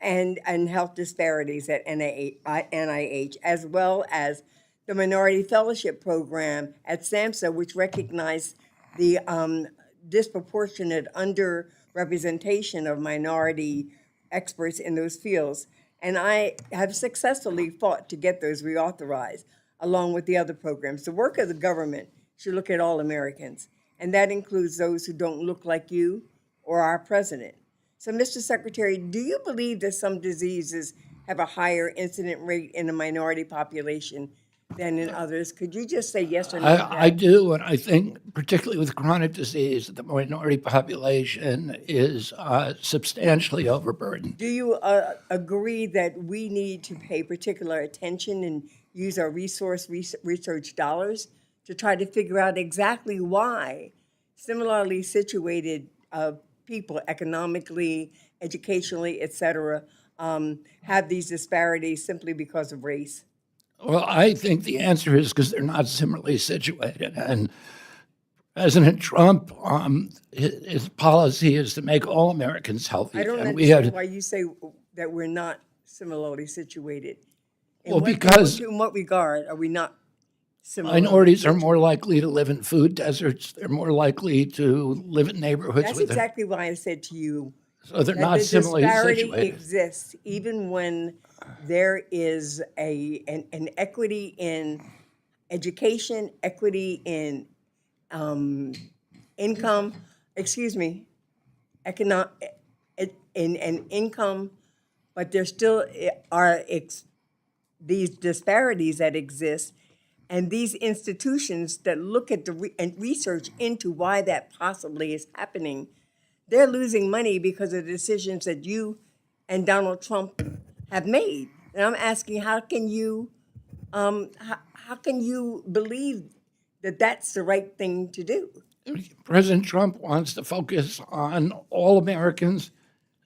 and health disparities at NIH, as well as the Minority Fellowship Program at SAMHSA, which recognized the disproportionate underrepresentation of minority experts in those fields. And I have successfully fought to get those reauthorized, along with the other programs. The work of the government should look at all Americans, and that includes those who don't look like you or our president. So, Mr. Secretary, do you believe that some diseases have a higher incident rate in the minority population than in others? Could you just say yes or no? to I that? do, and I think particularly with chronic disease, the minority population is substantially overburdened. Do you agree that we need to pay particular attention and use our research dollars to try to figure out exactly why similarly situated people, economically, educationally, et cetera, have these disparities simply because of race? Well, I think the answer is because they're not similarly situated. And President Trump, his policy is to make all Americans healthy. I don't And understand why you say that we're not similarly situated. Well, because- In what regard are we not similarly? minorities are more likely to live in food deserts. They're more likely to live in neighborhoods That's with exactly why I said to you so they're that not the similarly disparity situated. exists even when there is an equity in education, equity in income, in income, but there still are these disparities that exist, and these institutions that look at and research into why that possibly is happening, they're losing money because of the decisions that you and Donald Trump have made. And I'm asking, how can you believe that that's the right thing to do? President Trump wants to focus on all Americans,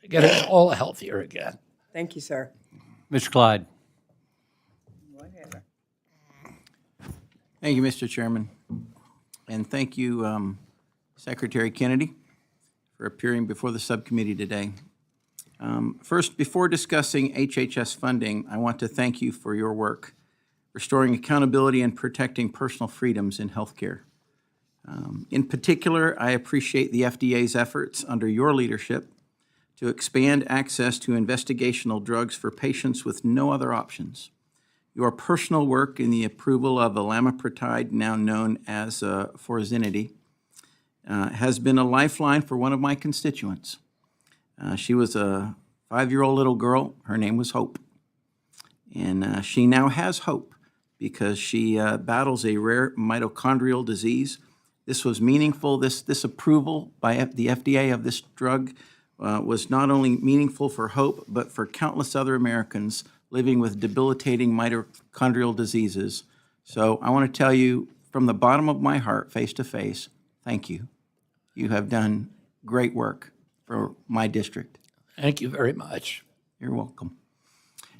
get us all healthier again. Thank you, sir. Mr. Clyde. Thank you, Mr. Chairman. And thank you, Secretary Kennedy, for appearing before the subcommittee today. First, before discussing HHS funding, I want to thank you for your work, restoring accountability and protecting personal freedoms in healthcare. In particular, I appreciate the FDA's efforts under your leadership to expand access to investigational drugs for patients with no other options. Your personal work in the approval of amitriptyline, now known as Forzinity, has been a lifeline for one of my constituents. She was a 5-year-old little girl. Her name was Hope. And she now has hope because she battles a rare mitochondrial disease. This was meaningful. This approval by the FDA of this drug was not only meaningful for Hope, but for countless other Americans living with debilitating mitochondrial diseases. So I want to tell you from the bottom of my heart, face to face, thank you. You have done great work for my district. Thank you very much. You're welcome.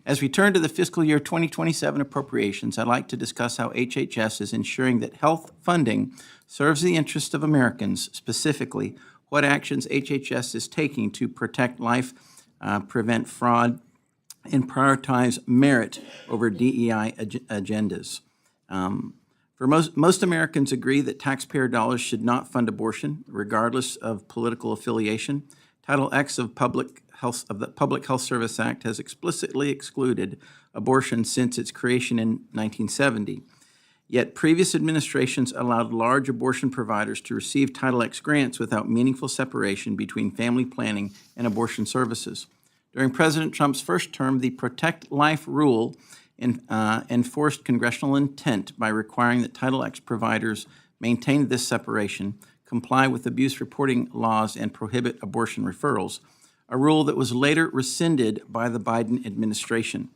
As we turn to the fiscal year 2027 appropriations, I'd like to discuss how HHS is ensuring that health funding serves the interests of Americans, specifically what actions HHS is taking to protect life, prevent fraud, and prioritize merit over DEI agendas. For most Americans agree that taxpayer dollars should not fund abortion, regardless of political affiliation. Title X of the Public Health Service Act has explicitly excluded abortion since its creation in 1970. Yet previous administrations allowed large abortion providers to receive Title X grants without meaningful separation between family planning and abortion services. During President Trump's first term, the Protect Life rule enforced congressional intent by requiring that Title X providers maintain this separation, comply with abuse reporting laws, and prohibit abortion referrals, a rule that was later rescinded by the Biden administration.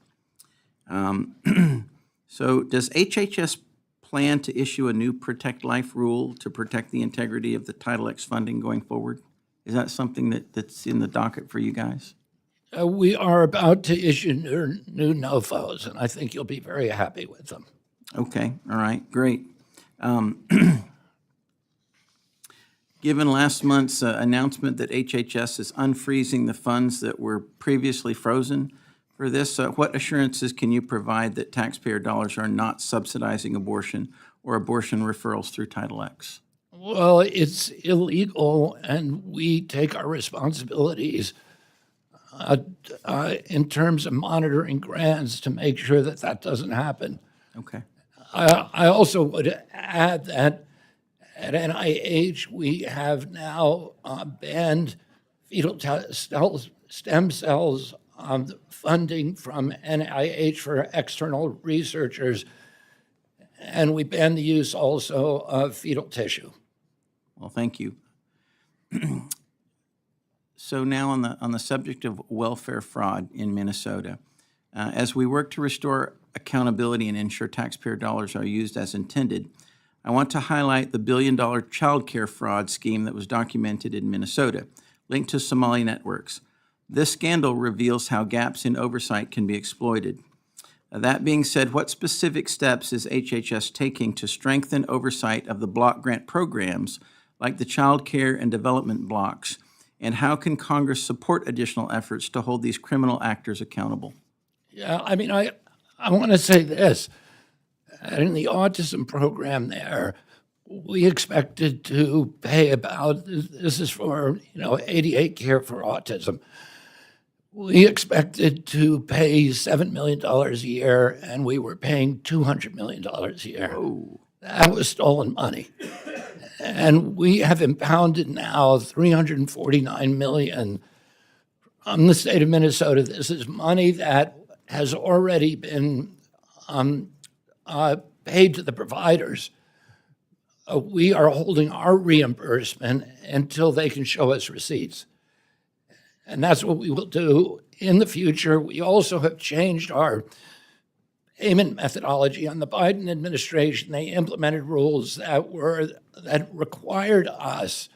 So does HHS plan to issue a new Protect Life rule to protect the integrity of the Title X funding going forward? Is that something that's in the docket for you guys? We are about to issue new NOFOs, and I think you'll be very happy with them. Okay, all right, great. Given last month's announcement that HHS is unfreezing the funds that were previously frozen for this, what assurances can you provide that taxpayer dollars are not subsidizing abortion or abortion referrals through Title X? Well, it's illegal, and we take our responsibilities in terms of monitoring grants to make sure that that doesn't happen. Okay. I also would add that at NIH, we have now banned fetal stem cells funding from NIH for external researchers, and we banned the use also of fetal tissue. Well, thank you. So now on the subject of welfare fraud in Minnesota, as we work to restore accountability and ensure taxpayer dollars are used as intended, I want to highlight the billion-dollar child care fraud scheme that was documented in Minnesota, linked to Somali networks. This scandal reveals how gaps in oversight can be exploited. That being said, what specific steps is HHS taking to strengthen oversight of the block grant programs like the child care and development blocks, and how can Congress support additional efforts to hold these criminal actors accountable? Yeah, I mean, I want to say this. In the autism program there, we expected to pay about, this is for, ADA care for autism. We expected to pay $7 million a year, and we were paying $200 million a year. Oh. That was stolen money. And we have impounded now $349 million from the state of Minnesota. This is money that has already been paid to the providers. We are holding our reimbursement until they can show us receipts. And that's what we will do in the future. We also have changed our payment methodology. On the Biden administration, they implemented rules that required us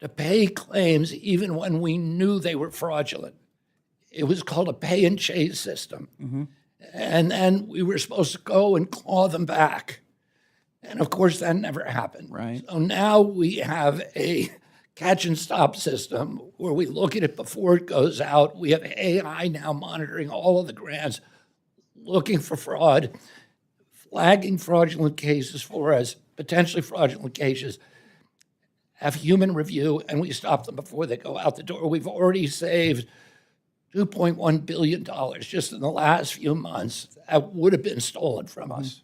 to pay claims even when we knew they were fraudulent. It was called a pay and chase system. Mm-hmm. And then we were supposed to go and claw them back. And of course, that never happened. Right. So now we have a catch and stop system where we look at it before it goes out. We have AI now monitoring all of the grants, looking for fraud, flagging fraudulent cases for us, potentially fraudulent cases, have human review, and we stop them before they go out the door. We've already saved $2.1 billion just in the last few months that would have been stolen from us.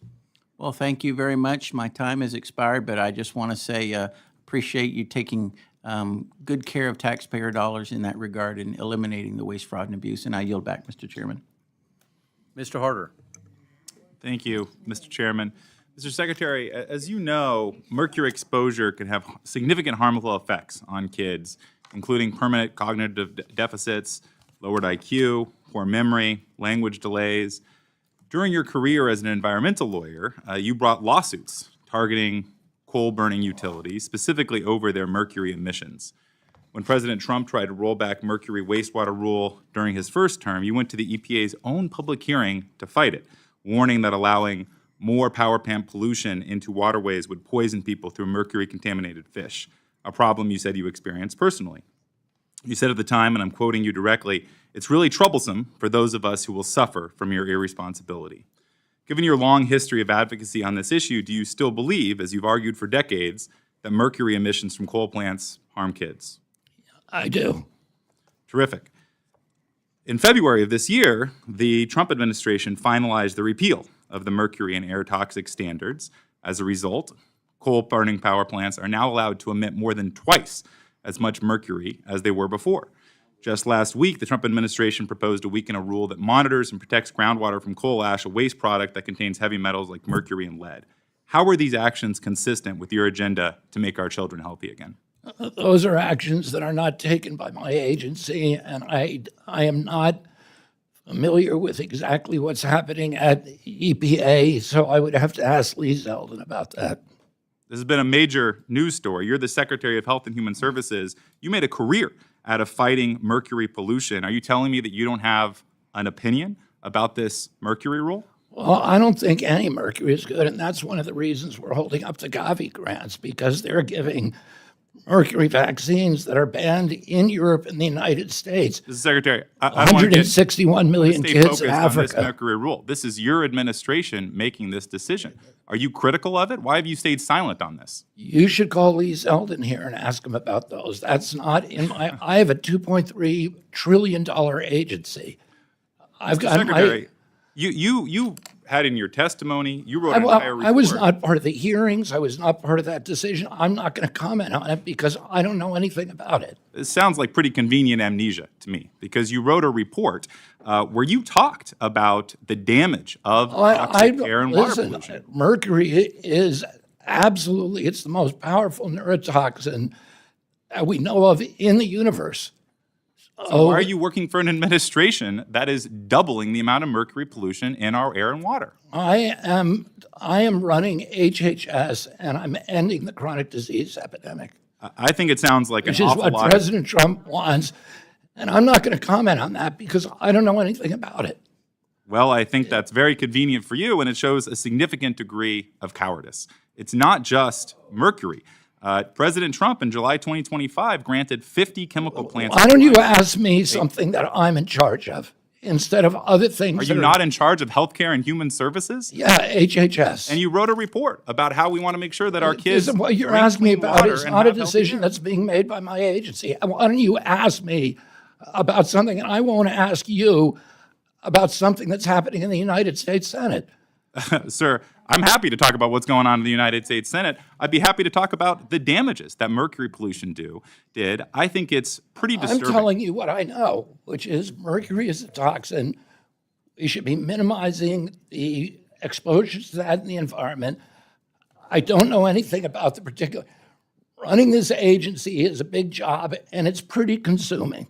Well, thank you very much. My time has expired, but I just want to say appreciate you taking good care of taxpayer dollars in that regard and eliminating the waste, fraud, and abuse. And I yield back, Mr. Chairman. Mr. Harder. Thank you, Mr. Chairman. Mr. Secretary, as you know, mercury exposure can have significant harmful effects on kids, including permanent cognitive deficits, lowered IQ, poor memory, language delays. During your career as an environmental lawyer, you brought lawsuits targeting coal-burning utilities, specifically over their mercury emissions. When President Trump tried to roll back mercury wastewater rule during his first term, you went to the EPA's own public hearing to fight it, warning that allowing more power plant pollution into waterways would poison people through mercury-contaminated fish, a problem you said you experienced personally. You said at the time, and I'm quoting you directly, "It's really troublesome for those of us who will suffer from your irresponsibility." Given your long history of advocacy on this issue, do you still believe, as you've argued for decades, that mercury emissions from coal plants harm kids? I do. Terrific. In February of this year, the Trump administration finalized the repeal of the mercury and air toxic standards. As a result, coal-burning power plants are now allowed to emit more than twice as much mercury as they were before. Just last week, the Trump administration proposed to weaken a rule that monitors and protects groundwater from coal ash, a waste product that contains heavy metals like mercury and lead. How are these actions consistent with your agenda to make our children healthy again? Those are actions that are not taken by my agency, and I am not familiar with exactly what's happening at EPA, so I would have to ask Lee Zeldin about that. This has been a major news story. You're the Secretary of Health and Human Services. You made a career out of fighting mercury pollution. Are you telling me that you don't have an opinion about this mercury rule? Well, I don't think any mercury is good, and that's one of the reasons we're holding up the Gavi grants, because they're giving mercury vaccines that are banned in Europe and the United States. Mr. Secretary, I want to 161 million stay kids focused in on this Africa. mercury rule. This is your administration making this decision. Are you critical of it? Why have you stayed silent on this? You should call Lee Zeldin here and ask him about those. That's not in my, I have a $2.3 trillion agency. I've got Secretary, you had in your testimony, you wrote an Well, entire report. I was not part of the hearings. I was not part of that decision. I'm not going to comment on it because I don't know anything about it. It sounds like pretty convenient amnesia to me, because you wrote a report where you talked about the damage of toxic air and water listen, pollution. mercury is absolutely, it's the most powerful neurotoxin that we know of in the universe. So why are you working for an administration that is doubling the amount of mercury pollution in our air and water? I am running HHS and I'm ending the chronic disease epidemic, I think it sounds like which an is awful what lot. President Trump wants. And I'm not going to comment on that because I don't know anything about it. Well, I think that's very convenient for you, and it shows a significant degree of cowardice. It's not just mercury. President Trump in July 2025 granted 50 chemical plants. Why don't you ask me something that I'm in charge of instead of other things? Are you not in charge of healthcare and human services? Yeah, HHS. And you wrote a report about how we want to make sure that our kids. What you're drink asking me clean about water is and not a have healthy decision air. that's being made by my agency. Why don't you ask me about something, and I won't ask you about something that's happening in the United States Senate. Sir, I'm happy to talk about what's going on in the United States Senate. I'd be happy to talk about the damages that mercury pollution did. I think it's pretty I'm disturbing. telling you what I know, which is mercury is a toxin. We should be minimizing the exposures to that in the environment. I don't know anything about the particular. Running this agency is a big job, and it's pretty consuming.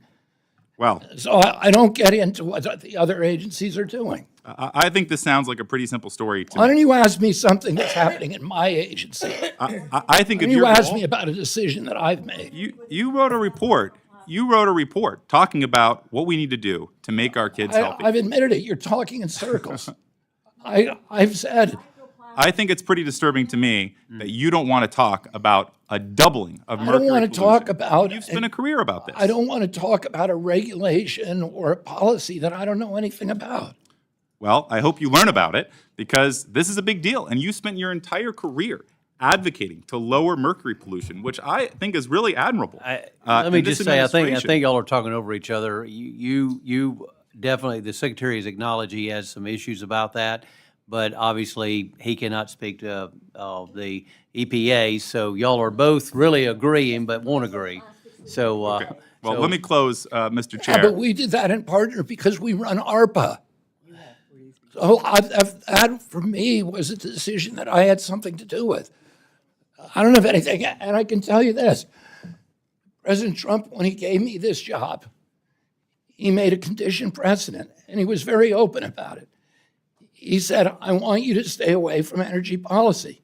Well, So I don't get into what the other agencies are doing. I think this sounds like a pretty simple story to Why me. don't you ask me something that's happening in my agency? I think Why if don't you your ask goal- me about a decision that I've made? You wrote a report. You wrote a report talking about what we need to do to make our kids healthy. I've admitted it. You're talking in circles. I've said, I think it's pretty disturbing to me that you don't want to talk about a doubling of I mercury don't want to talk pollution. about. You've spent a career about this. I don't want to talk about a regulation or a policy that I don't know anything about. Well, I hope you learn about it, because this is a big deal, and you spent your entire career advocating to lower mercury pollution, which I think is really admirable. Let me in this just say, I think administration. y'all are talking over each other. You definitely, the Secretary has acknowledged he has some issues about that, but obviously he cannot speak to the EPA, so y'all are both really agreeing but won't agree. So, Well, so- let me close, Mr. Yeah, Chair. but we did that in partner because we run ARPA. So that, for me, was a decision that I had something to do with. I don't have anything, and I can tell you this. President Trump, when he gave me this job, he made a condition precedent, and he was very open about it. He said, I want you to stay away from energy policy.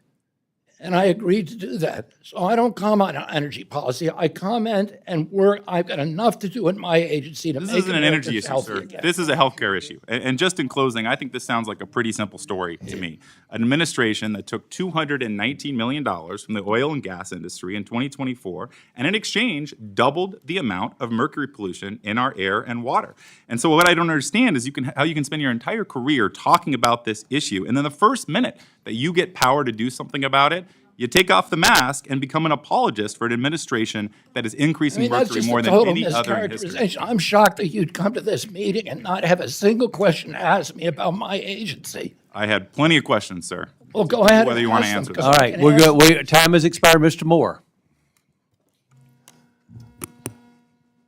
And I agreed to do that. So I don't comment on energy policy. I comment and work. I've got enough to do in my agency to This make isn't an energy Americans issue, healthy sir. again. This is a healthcare issue. And just in closing, I think this sounds like a pretty simple story to me. An administration that took $219 million from the oil and gas industry in 2024, and in exchange, doubled the amount of mercury pollution in our air and water. And so what I don't understand is how you can spend your entire career talking about this issue, and then the first minute that you get power to do something about it, you take off the mask and become an apologist for an administration that is increasing That's mercury just more a than total any other in history. mischaracterization. I'm shocked that you'd come to this meeting and not have a single question to ask me about my agency. I had plenty of questions, sir. Well, go ahead. Whether and you want to ask them, answer 'cause them. all I right, can we're ask good. Time has expired, Mr. Moore.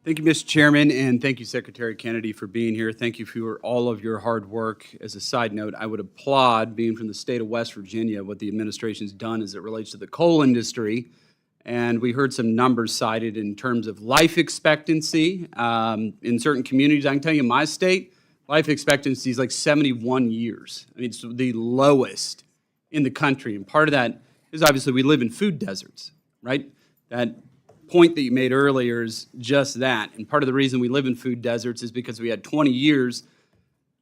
Thank you, Mr. Chairman, and thank you, Secretary Kennedy, for being here. Thank you for all of your hard work. As a side note, I would applaud, being from the state of West Virginia, what the administration's done as it relates to the coal industry. And we heard some numbers cited in terms of life expectancy in certain communities. I can tell you, in my state, life expectancy is like 71 years. I mean, it's the lowest in the country. And part of that is obviously we live in food deserts, right? That point that you made earlier is just that. And part of the reason we live in food deserts is because we had 20 years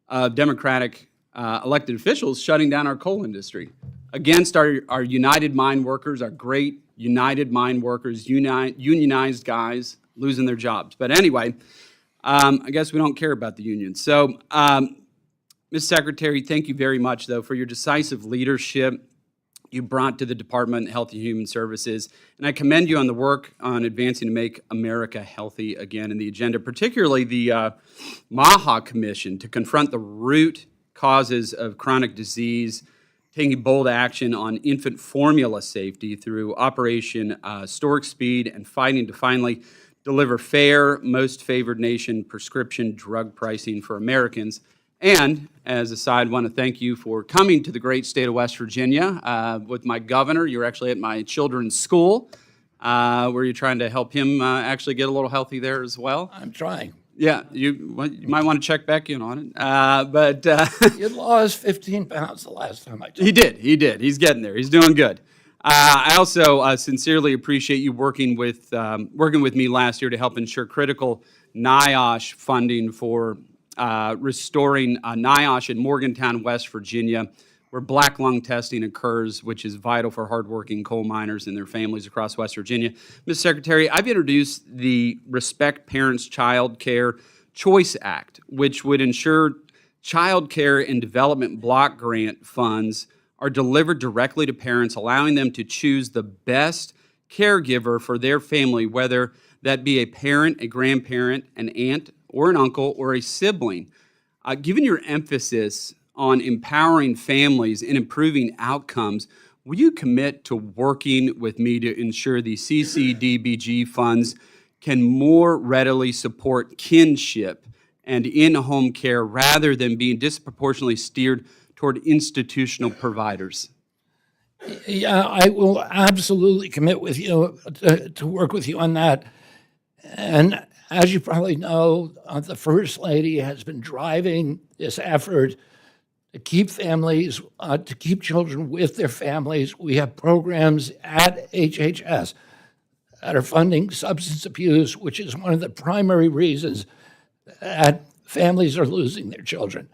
of Democratic elected officials shutting down our coal industry against our United Mine Workers, our great United Mine Workers, unionized guys losing their jobs. But anyway, I guess we don't care about the unions. So, Ms. Secretary, thank you very much, though, for your decisive leadership you brought to the Department of Health and Human Services. And I commend you on the work on advancing to make America healthy again in the agenda, particularly the MAHA Commission to confront the root causes of chronic disease, taking bold action on infant formula safety through Operation Stork Speed, and fighting to finally deliver fair, most favored nation prescription drug pricing for Americans. And as a side, I want to thank you for coming to the great state of West Virginia with my governor. You're actually at my children's school, where you're trying to help him actually get a little healthy there as well. I'm trying. Yeah, you might want to check back in on it. You lost 15 pounds the last time I talked. He did. He's getting there. He's doing good. I also sincerely appreciate you working with me last year to help ensure critical NIOSH funding for restoring NIOSH in Morgantown, West Virginia, where black lung testing occurs, which is vital for hardworking coal miners and their families across West Virginia. Ms. Secretary, I've introduced the Respect Parents Child Care Choice Act, which would ensure child care and development block grant funds are delivered directly to parents, allowing them to choose the best caregiver for their family, whether that be a parent, a grandparent, an aunt, or an uncle, or a sibling. Given your emphasis on empowering families and improving outcomes, will you commit to working with me to ensure the CCDBG funds can more readily support kinship and in-home care rather than being disproportionately steered toward institutional providers? Yeah, I will absolutely commit with you to work with you on that. And as you probably know, the First Lady has been driving this effort to keep families, to keep children with their families. We have programs at HHS that are funding substance abuse, which is one of the primary reasons that families are losing their children.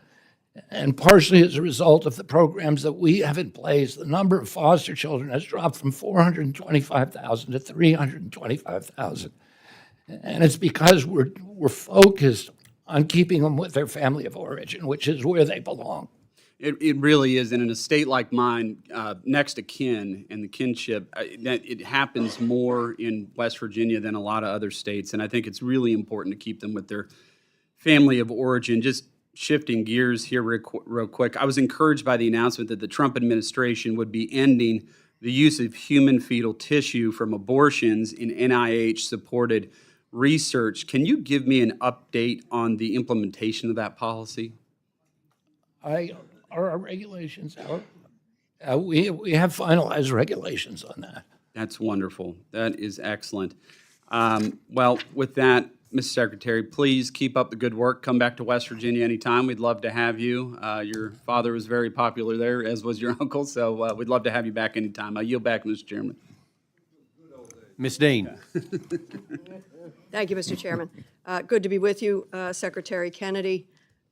And partially as a result of the programs that we have in place, the number of foster children has dropped from 425,000 to 325,000. And it's because we're focused on keeping them with their family of origin, which is where they belong. It really is, and in a state like mine, next to kin and the kinship, it happens more in West Virginia than a lot of other states, and I think it's really important to keep them with their family of origin. Just shifting gears here real quick, I was encouraged by the announcement that the Trump administration would be ending the use of human fetal tissue from abortions in NIH-supported research. Can you give me an update on the implementation of that policy? Are our regulations out? We have finalized regulations on that. That's wonderful. That is excellent. Well, with that, Mr. Secretary, please keep up the good work. Come back to West Virginia anytime. We'd love to have you. Your father was very popular there, as was your uncle, so we'd love to have you back anytime. I yield back, Mr. Chairman. Ms. Dean. Thank you, Mr. Chairman. Good to be with you, Secretary Kennedy.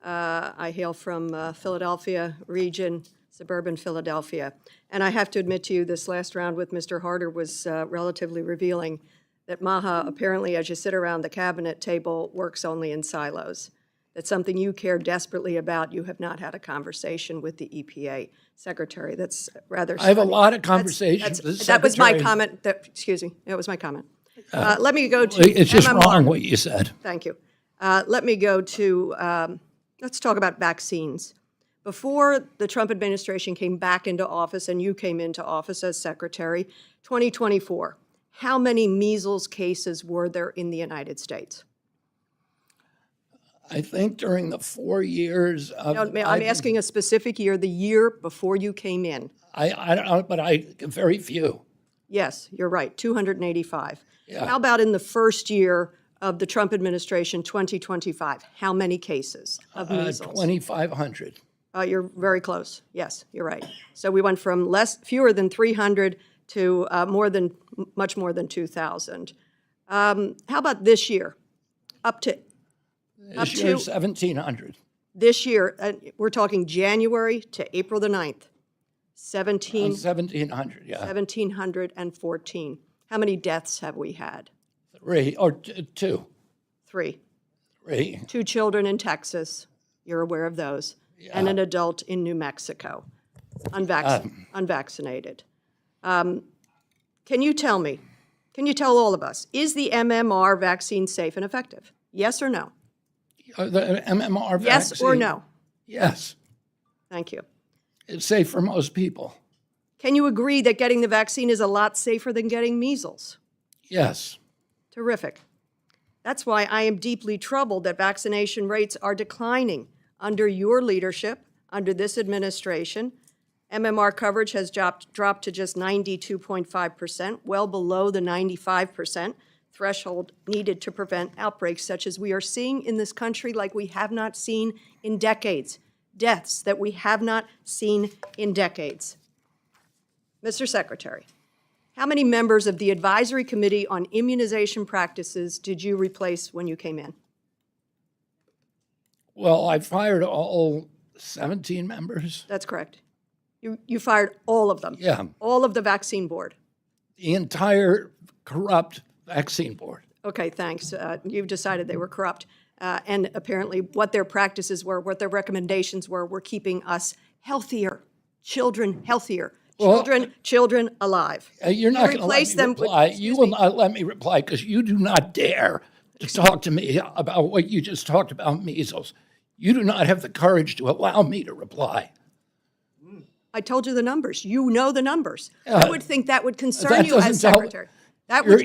I hail from Philadelphia region, suburban Philadelphia. And I have to admit to you, this last round with Mr. Harder was relatively revealing that MAHA, apparently, as you sit around the cabinet table, works only in silos. That's something you care desperately about. You have not had a conversation with the EPA Secretary. That's rather I have a stunning. lot of conversations with the That was my Secretary. comment. Excuse me, that was my comment. Let me go to It's just MMR. wrong what you said. Thank you. Let me go to, let's talk about vaccines. Before the Trump administration came back into office and you came into office as Secretary, 2024, how many measles cases were there in the United States? I think during the 4 years of... No, I'm asking a specific year, the year before you came in. I don't know, but very few. Yes, you're right, 285. Yeah. How about in the first year of the Trump administration, 2025? How many cases of measles? 2,500. You're very close. Yes, you're right. So we went from fewer than 300 to much more than 2,000. How about this year? This year, 1,700. This year, we're talking January to April the 9th, 1,700, yeah. 1,714. How many deaths have we had? 3 or 2. 3. 3. 2 children in Texas, you're aware of those, and an adult in New Mexico, unvaccinated. Can you tell me, can you tell all of us, is the MMR vaccine safe and effective? Yes or no? The MMR vaccine? Yes or no? Yes. Thank you. It's safe for most people. Can you agree that getting the vaccine is a lot safer than getting measles? Yes. Terrific. That's why I am deeply troubled that vaccination rates are declining under your leadership, under this administration. MMR coverage has dropped to just 92.5%, well below the 95% threshold needed to prevent outbreaks such as we are seeing in this country like we have not seen in decades. Deaths that we have not seen in decades. Mr. Secretary, how many members of the Advisory Committee on Immunization Practices did you replace when you came in? Well, I fired all 17 members. That's correct. You fired all of them? Yeah. All of the vaccine board? The entire corrupt vaccine board. Okay, thanks. You've decided they were corrupt. And apparently what their practices were, what their recommendations were keeping us healthier, children healthier, children alive. You're not going to let me reply. You will not let me reply because you do not dare to talk to me about what you just talked about, measles. You do not have the courage to allow me to reply. I told you the numbers. You know the numbers. I would think that would concern you as Secretary.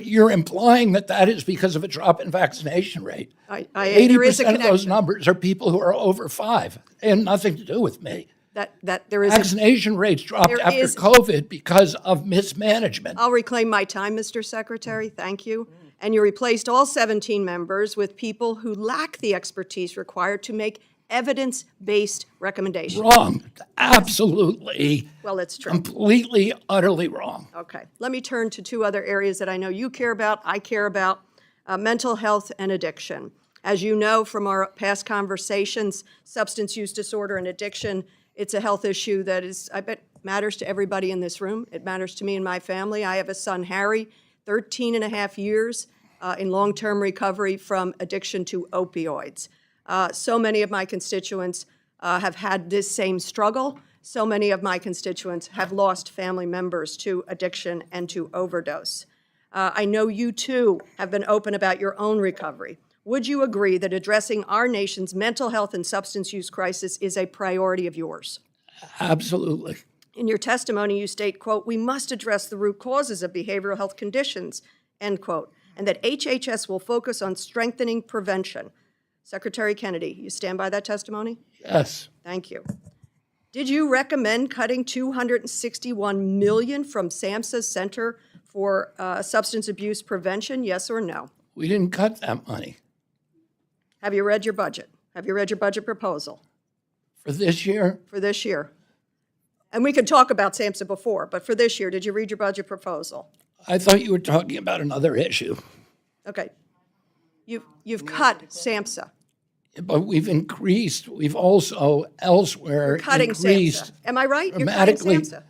You're implying that is because of a drop in vaccination rate. 80% of those numbers are people who are over 5. They have nothing to do with me. There is vaccination rates dropped after COVID because of mismanagement. I'll reclaim my time, Mr. Secretary. Thank you. And you replaced all 17 members with people who lack the expertise required to make evidence-based recommendations. Wrong. Absolutely. Well, it's true. Completely, utterly wrong. Okay. Let me turn to 2 other areas that I know you care about, I care about, mental health and addiction. As you know from our past conversations, substance use disorder and addiction, it's a health issue that is, I bet, matters to everybody in this room. It matters to me and my family. I have a son, Harry, 13 and a half years in long-term recovery from addiction to opioids. So many of my constituents have had this same struggle. So many of my constituents have lost family members to addiction and to overdose. I know you, too, have been open about your own recovery. Would you agree that addressing our nation's mental health and substance use crisis is a priority of yours? Absolutely. In your testimony, you state, quote, "We must address the root causes of behavioral health conditions," end quote, and that HHS will focus on strengthening prevention. Secretary Kennedy, you stand by that testimony? Yes. Thank you. Did you recommend cutting $261 million from SAMHSA's Center for Substance Abuse Prevention, yes or no? We didn't cut that money. Have you read your budget? Have you read your budget proposal? For this year? For this year. And we could talk about SAMHSA before, but for this year, did you read your budget proposal? I thought you were talking about another issue. Okay. You've cut SAMHSA. But we've also elsewhere Cutting increased. SAMHSA. Am I right? You're cutting Dramatically, SAMHSA.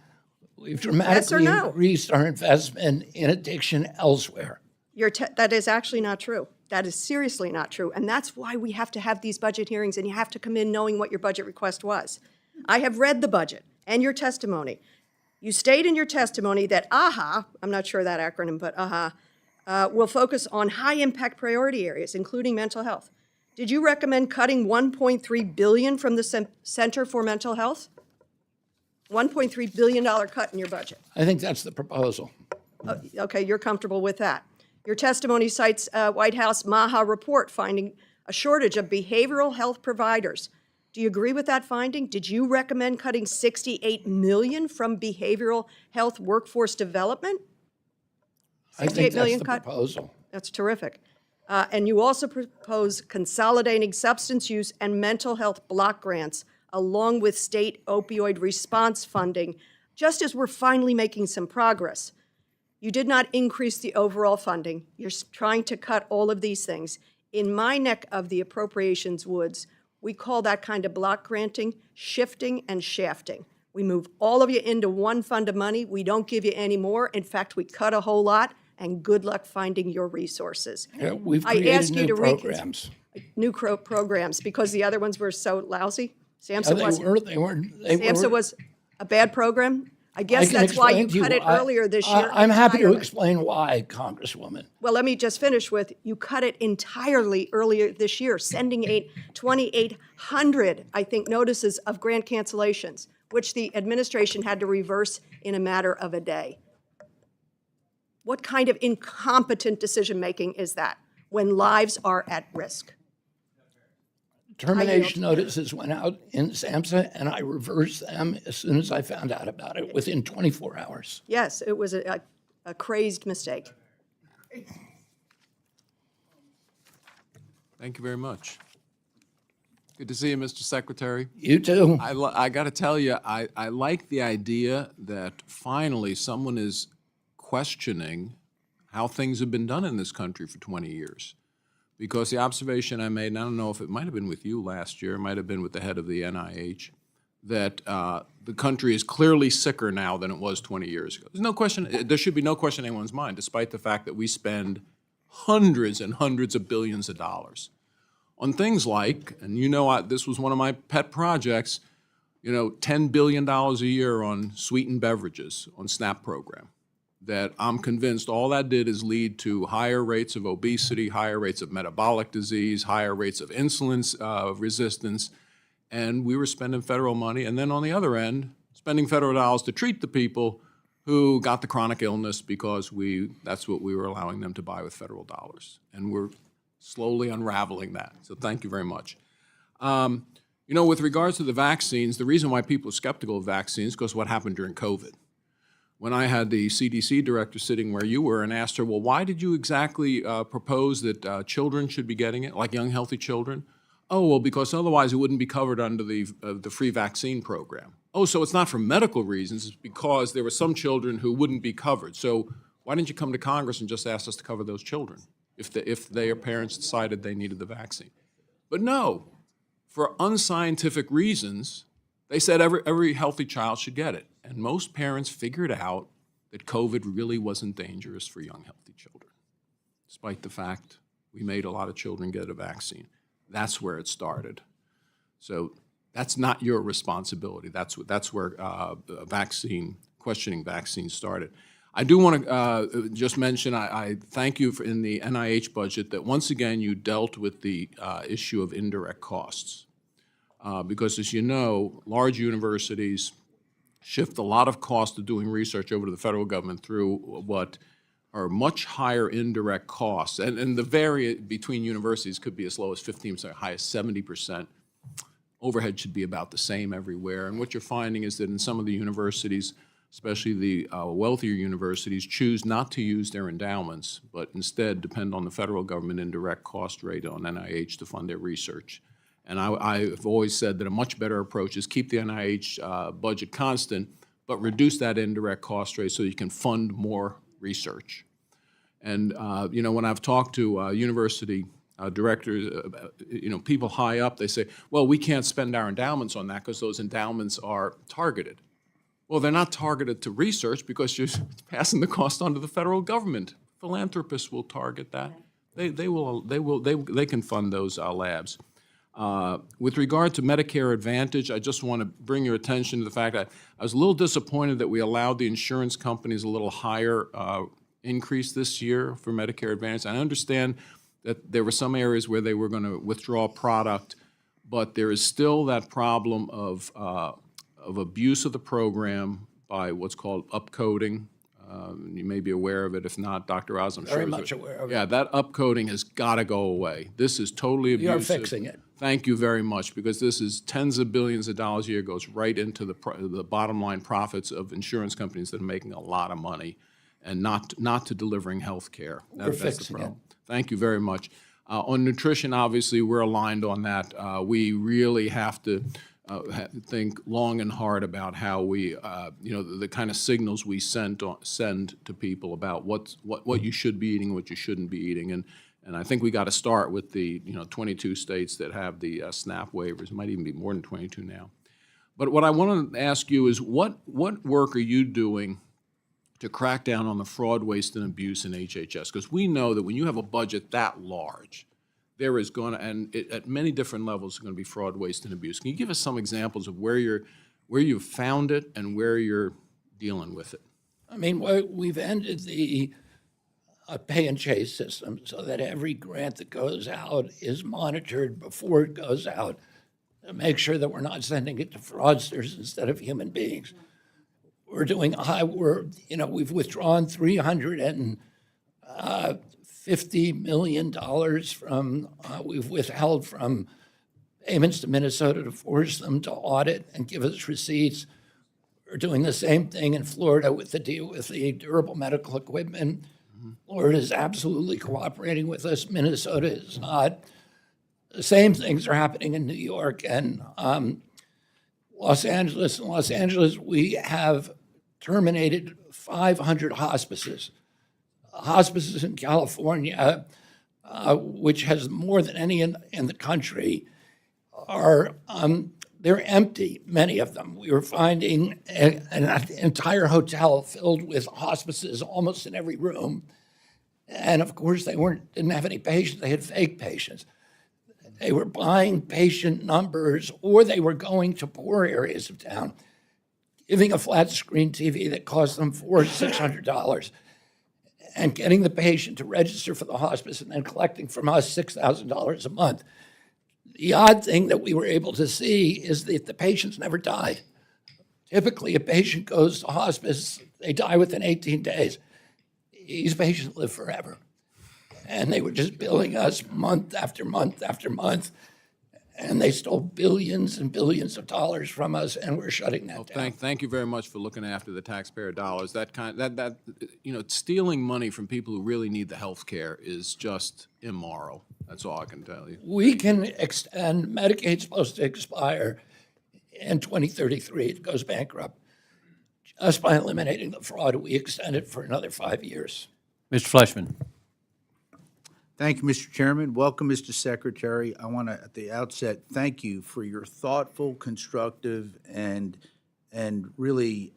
we've dramatically Yes or no? increased our investment in addiction elsewhere. That is actually not true. That is seriously not true. And that's why we have to have these budget hearings and you have to come in knowing what your budget request was. I have read the budget and your testimony. You state in your testimony that AHA, I'm not sure that acronym, but AHA, will focus on high-impact priority areas, including mental health. Did you recommend cutting $1.3 billion from the Center for Mental Health? $1.3 billion cut in your budget. I think that's the proposal. Okay, you're comfortable with that. Your testimony cites White House MAHA report finding a shortage of behavioral health providers. Do you agree with that finding? Did you recommend cutting $68 million from behavioral health workforce development? I think that's the cut? proposal. That's terrific. And you also propose consolidating substance use and mental health block grants along with state opioid response funding, just as we're finally making some progress. You did not increase the overall funding. You're trying to cut all of these things. In my neck of the appropriations woods, We call that kind of block granting shifting and shafting. We move all of you into one fund of money. We don't give you any more. In fact, we cut a whole lot, and good luck finding your resources. Yeah, we've I ask created you new to programs. programs because the other ones were so lousy. SAMHSA They wasn't. weren't. SAMHSA was a bad program. I guess that's why you cut it earlier this year. I'm happy to entirely. explain why, Congresswoman. Well, let me just finish with, you cut it entirely earlier this year, sending 2,800, I think, notices of grant cancellations, which the administration had to reverse in a matter of a day. What kind of incompetent decision-making is that when lives are at risk? Termination notices went out in SAMHSA, and I reversed them as soon as I found out about it, within 24 hours. Yes, it was a crazed mistake. Thank you very much. Good to see you, Mr. Secretary. You too. I got to tell you, I like the idea that finally someone is questioning how things have been done in this country for 20 years. Because the observation I made, and I don't know if it might have been with you last year, it might have been with the head of the NIH, that the country is clearly sicker now than it was 20 years ago. There's no question, there should be no question in anyone's mind, despite the fact that we spend hundreds and hundreds of billions of dollars on things like, and you know this was one of my pet projects, you know, $10 billion a year on sweetened beverages, on SNAP program, that I'm convinced all that did is lead to higher rates of obesity, higher rates of metabolic disease, higher rates of insulin resistance, and we were spending federal money, and then on the other end, spending federal dollars to treat the people who got the chronic illness because that's what we were allowing them to buy with federal dollars. And we're slowly unraveling that. So thank you very much. You know, with regards to the vaccines, the reason why people are skeptical of vaccines is because what happened during COVID. When I had the CDC director sitting where you were and asked her, well, why did you exactly propose that children should be getting it, like young, healthy children? Oh, well, because otherwise it wouldn't be covered under the free vaccine program. Oh, so it's not for medical reasons, it's because there were some children who wouldn't be covered. So why didn't you come to Congress and just ask us to cover those children if their parents decided they needed the vaccine? But no, for unscientific reasons, they said every healthy child should get it. And most parents figured out that COVID really wasn't dangerous for young, healthy children, despite the fact we made a lot of children get a vaccine. That's where it started. So that's not your responsibility. That's where questioning vaccines started. I do want to just mention, I thank you in the NIH budget that once again you dealt with the issue of indirect costs. Because as you know, large universities shift a lot of cost of doing research over to the federal government through what are much higher indirect costs. And the vary between universities could be as low as 15%, high as 70%. Overhead should be about the same everywhere. And what you're finding is that in some of the universities, especially the wealthier universities, choose not to use their endowments, but instead depend on the federal government indirect cost rate on NIH to fund their research. And I've always said that a much better approach is keep the NIH budget constant, but reduce that indirect cost rate so you can fund more research. And you know, when I've talked to university directors, you know, people high up, they say, well, we can't spend our endowments on that because those endowments are targeted. Well, they're not targeted to research because you're passing the cost on to the federal government. Philanthropists will target that. They can fund those labs. With regard to Medicare Advantage, I just want to bring your attention to the fact that I was a little disappointed that we allowed the insurance companies a little higher increase this year for Medicare Advantage. I understand that there were some areas where they were going to withdraw product, but there is still that problem of abuse of the program by what's called upcoding. You may be aware of it. If not, Dr. Oz, I'm sure. Very much aware of it. Yeah, that upcoding has got to go away. This is totally abusive. You're fixing it. Thank you very much, because this is tens of billions of dollars a year, goes right into the bottom line profits of insurance companies that are making a lot of money and not to delivering health care. We're That's fixing the problem. it. Thank you very much. On nutrition, obviously, we're aligned on that. We really have to think long and hard about how we, you know, the kind of signals we send to people about what you should be eating, what you shouldn't be eating. And I think we got to start with the 22 states that have the SNAP waivers. It might even be more than 22 now. But what I want to ask you is what work are you doing to crack down on the fraud, waste, and abuse in HHS? Because we know that when you have a budget that large, there is going to, and at many different levels, is going to be fraud, waste, and abuse. Can you give us some examples of where you've found it and where you're dealing with it? I mean, we've ended the pay and chase system so that every grant that goes out is monitored before it goes out to make sure that we're not sending it to fraudsters instead of human beings. We're doing we've withdrawn $350 million from, we've withheld from payments to Minnesota to force them to audit and give us receipts. We're doing the same thing in Florida with the deal with the durable medical equipment. Florida is absolutely cooperating with us. Minnesota is not. The same things are happening in New York and Los Angeles. In Los Angeles, we have terminated 500 hospices. Hospices in California, which has more than any in the country, are they're empty, many of them. We were finding an entire hotel filled with hospices almost in every room. And of course, they didn't have any patients, they had fake patients. They were buying patient numbers, or they were going to poor areas of town, giving a flat screen TV that cost them $400, $600, and getting the patient to register for the hospice and then collecting from us $6,000 a month. The odd thing that we were able to see is that the patients never died. Typically, a patient goes to hospice, they die within 18 days. These patients live forever. And they were just billing us month after month after month. And they stole billions and billions of dollars from us, and we're shutting that down. Thank you very much for looking after the taxpayer dollars. Stealing money from people who really need the health care is just immoral. That's all I can tell you. We can extend, Medicaid's supposed to expire in 2033. It goes bankrupt. Just by eliminating the fraud, we extend it for another 5 years. Mr. Fleshman. Thank you, Mr. Chairman. Welcome, Mr. Secretary. I want to, at the outset, thank you for your thoughtful, constructive, and really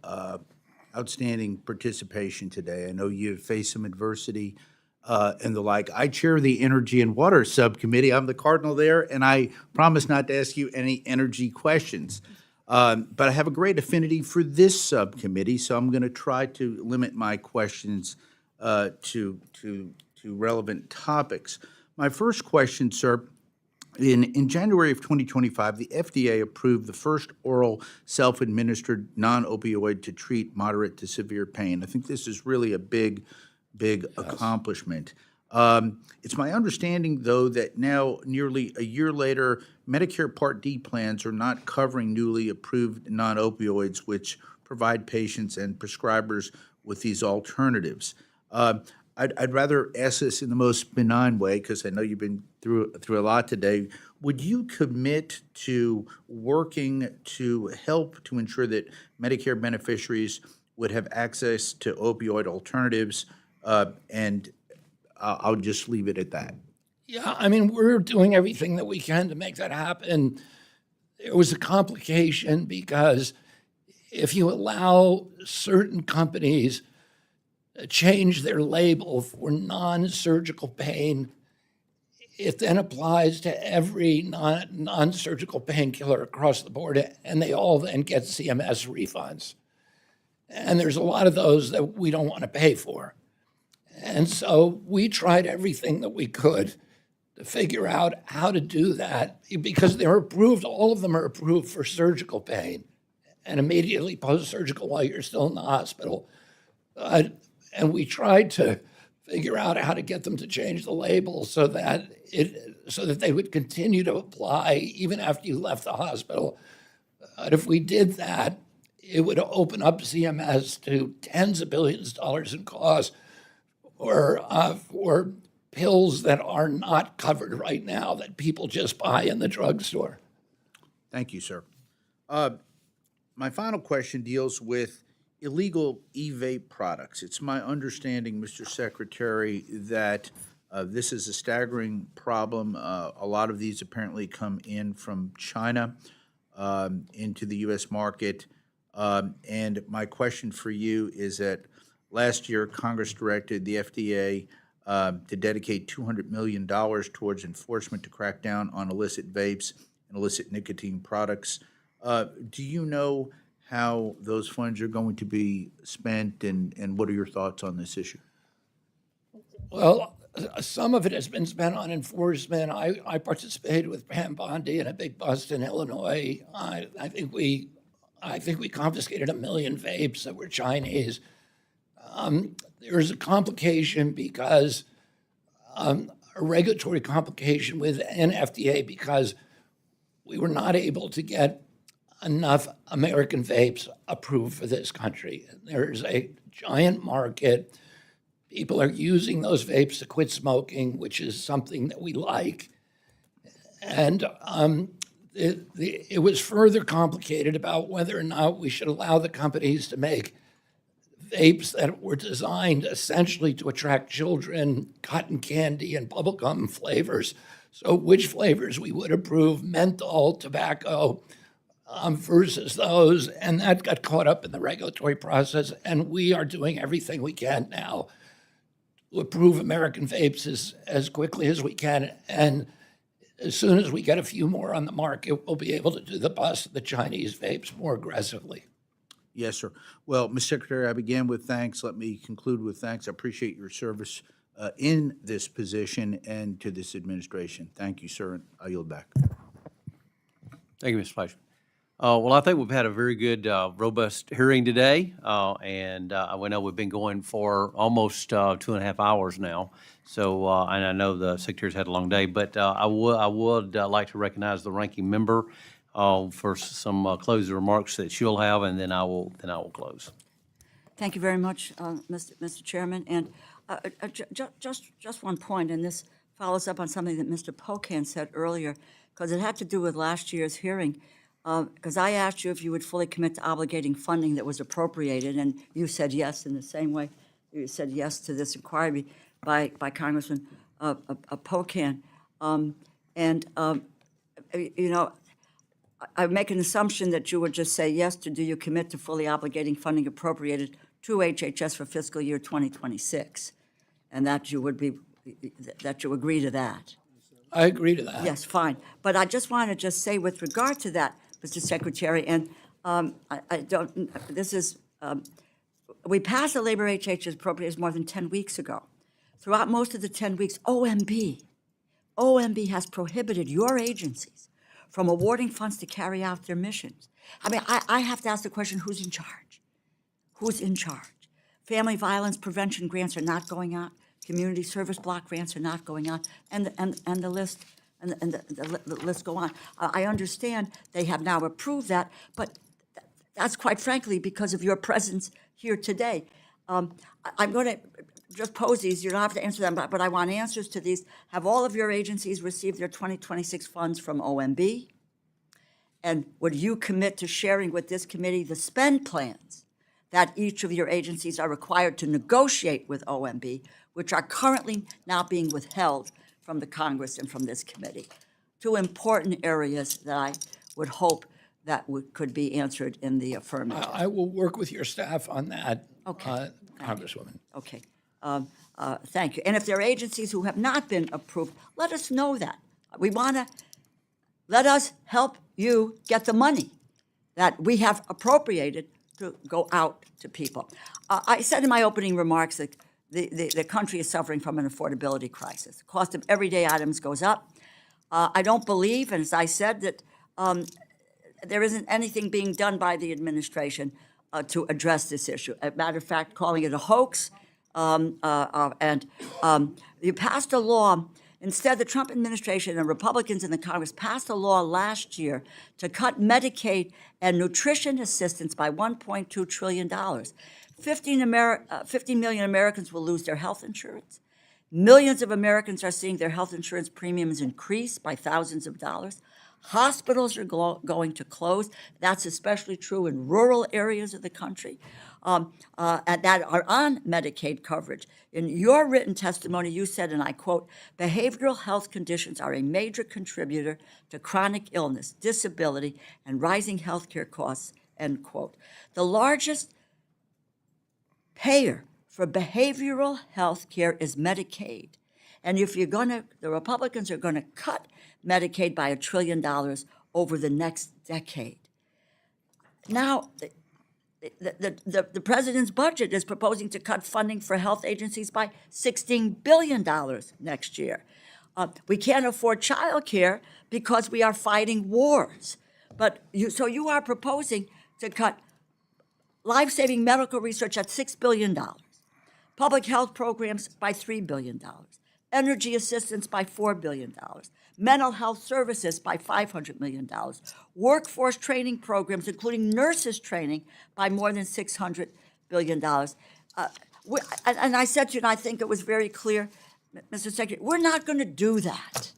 outstanding participation today. I know you've faced some adversity and the like. I chair the Energy and Water Subcommittee. I'm the cardinal there, and I promise not to ask you any energy questions. But I have a great affinity for this subcommittee, so I'm going to try to limit my questions to relevant topics. My first question, sir, in January of 2025, the FDA approved the first oral self-administered non-opioid to treat moderate to severe pain. I think this is really a big accomplishment. It's my understanding, though, that now, nearly a year later, Medicare Part D plans are not covering newly approved non-opioids, which provide patients and prescribers with these alternatives. I'd rather ask this in the most benign way, because I know you've been through a lot today. Would you commit to working to help to ensure that Medicare beneficiaries would have access to opioid alternatives? And I'll just leave it at that. Yeah, I mean, we're doing everything that we can to make that happen. There was a complication because if you allow certain companies to change their label for non-surgical pain, it then applies to every non-surgical painkiller across the board, and they all then get CMS refunds. And there's a lot of those that we don't want to pay for. And so we tried everything that we could to figure out how to do that, because they're approved, all of them are approved for surgical pain and immediately post-surgical while you're still in the hospital. And we tried to figure out how to get them to change the label so that they would continue to apply even after you left the hospital. But if we did that, it would open up CMS to tens of billions of dollars in costs for pills that are not covered right now that people just buy in the drugstore. Thank you, sir. My final question deals with illegal e-vape products. It's my understanding, Mr. Secretary, that This is a staggering problem. A lot of these apparently come in from China into the U.S. market. And my question for you is that last year, Congress directed the FDA to dedicate $200 million towards enforcement to crack down on illicit vapes and illicit nicotine products. Do you know how those funds are going to be spent, and what are your thoughts on this issue? Well, some of it has been spent on enforcement. I participated with Pam Bondi in a big bust in Illinois. I think we confiscated 1 million vapes that were Chinese. There's a complication because a regulatory complication within FDA because we were not able to get enough American vapes approved for this country. There's a giant market. People are using those vapes to quit smoking, which is something that we like. And it was further complicated about whether or not we should allow the companies to make vapes that were designed essentially to attract children, cotton candy, and bubblegum flavors. So which flavors we would approve, menthol, tobacco, versus those, and that got caught up in the regulatory process, and we are doing everything we can now to approve American vapes as quickly as we can, and as soon as we get a few more on the market, we'll be able to do the bust of the Chinese vapes more aggressively. Yes, sir. Well, Mr. Secretary, I began with thanks. Let me conclude with thanks. I appreciate your service in this position and to this administration. Thank you, sir, and I yield back. Thank you, Mr. Fleischer. Well, I think we've had a very good, robust hearing today, and we know we've been going for almost 2.5 hours now. So, and I know the Secretary's had a long day, but I would like to recognize the ranking member for some closing remarks that she'll have, and then I will close. Thank you very much, Mr. Chairman. And just one point, and this follows up on something that Mr. Pocan said earlier, because it had to do with last year's hearing. Because I asked you if you would fully commit to obligating funding that was appropriated, and you said yes in the same way. You said yes to this inquiry by Congressman Pocan. You know, I make an assumption that you would just say yes to do you commit to fully obligating funding appropriated to HHS for fiscal year 2026, and that you would agree to that. I agree to that. Yes, fine. But I just want to say with regard to that, Mr. Secretary, and we passed the Labor HHS appropriations more than 10 weeks ago. Throughout most of the 10 weeks, OMB has prohibited your agencies from awarding funds to carry out their missions. I mean, I have to ask the question, who's in charge? Who's in charge? Family violence prevention grants are not going out. Community service block grants are not going out, and the list the list go on. I understand they have now approved that, but that's quite frankly because of your presence here today. I'm going to just pose these. You don't have to answer them, but I want answers to these. Have all of your agencies received their 2026 funds from OMB? And would you commit to sharing with this committee the spend plans that each of your agencies are required to negotiate with OMB, which are currently now being withheld from the Congress and from this committee? Two important areas that I would hope that could be answered in the affirmative. I will work with your staff on that, Okay. Congresswoman. Okay. Thank you. And if there are agencies who have not been approved, let us know that. We want to let us help you get the money that we have appropriated to go out to people. I said in my opening remarks that the country is suffering from an affordability crisis. The cost of everyday items goes up. I don't believe, and as I said, that there isn't anything being done by the administration to address this issue. As a matter of fact, calling it a hoax. You passed a law. Instead, the Trump administration and Republicans in the Congress passed a law last year to cut Medicaid and nutrition assistance by $1.2 trillion. 15 million Americans will lose their health insurance. Millions of Americans are seeing their health insurance premiums increase by thousands of dollars. Hospitals are going to close. That's especially true in rural areas of the country. and that are on Medicaid coverage. In your written testimony, you said, and I quote, "Behavioral health conditions are a major contributor to chronic illness, disability, and rising healthcare costs," end quote. The largest payer for behavioral health care is Medicaid. And if the Republicans are gonna cut Medicaid by $1 trillion over the next decade. Now, the president's budget is proposing to cut funding for health agencies by $16 billion next year. We can't afford childcare because we are fighting wars. So you are proposing to cut life-saving medical research at $6 billion, public health programs by $3 billion, energy assistance by $4 billion, mental health services by $500 million, workforce training programs, including nurses training, by more than $600 billion. And I said to you, and I think it was very clear, Mr. Secretary, we're not going to do that.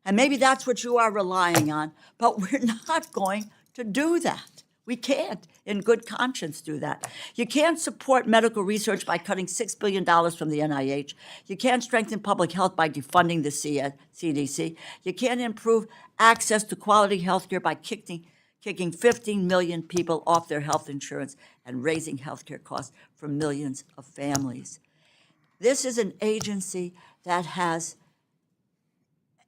And maybe that's what you are relying on, but we're not going to do that. We can't, in good conscience, do that. You can't support medical research by cutting $6 billion from the NIH. You can't strengthen public health by defunding the CDC. You can't improve access to quality health care by kicking 15 million people off their health insurance and raising health care costs for millions of families. This is an agency that has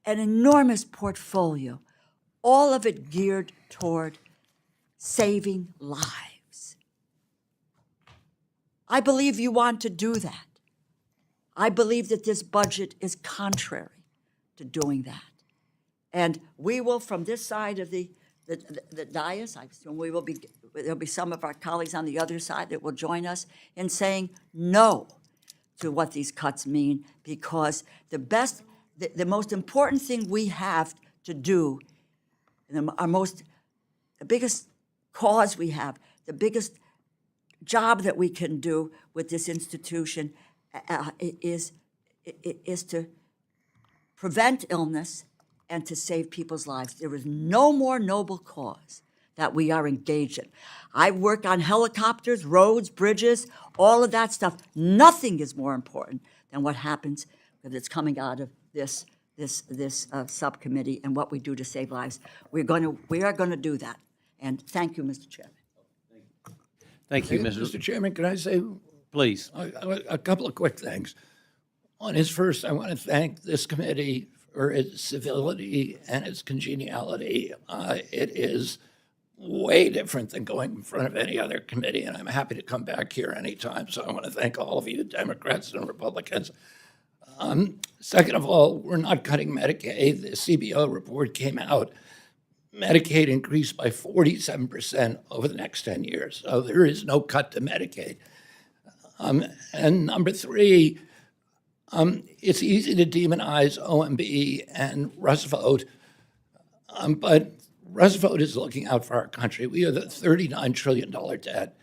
an enormous portfolio, all of it geared toward saving lives. I believe you want to do that. I believe that this budget is contrary to doing that. And we will, from this side of the dais, I assume there'll be some of our colleagues on the other side that will join us in saying no to what these cuts mean, because the most important thing we have to do, and the biggest cause we have, the biggest job that we can do with this institution is to prevent illness and to save people's lives. There is no more noble cause that we are engaged in. I work on helicopters, roads, bridges, all of that stuff. Nothing is more important than what happens that's coming out of this subcommittee and what we do to save lives. We are going to do that. And thank you, Mr. Chairman. Thank you, Mr. Chairman, can I say Please. a couple of quick things? One is, first, I want to thank this committee for its civility and its congeniality. It is way different than going in front of any other committee, and I'm happy to come back here anytime. So I want to thank all of you, Democrats and Republicans. Second of all, we're not cutting Medicaid. The CBO report came out. Medicaid increased by 47% over the next 10 years. So there is no cut to Medicaid. And number three, it's easy to demonize OMB and Rust vote, but Rust vote is looking out for our country. We have a $39 trillion debt.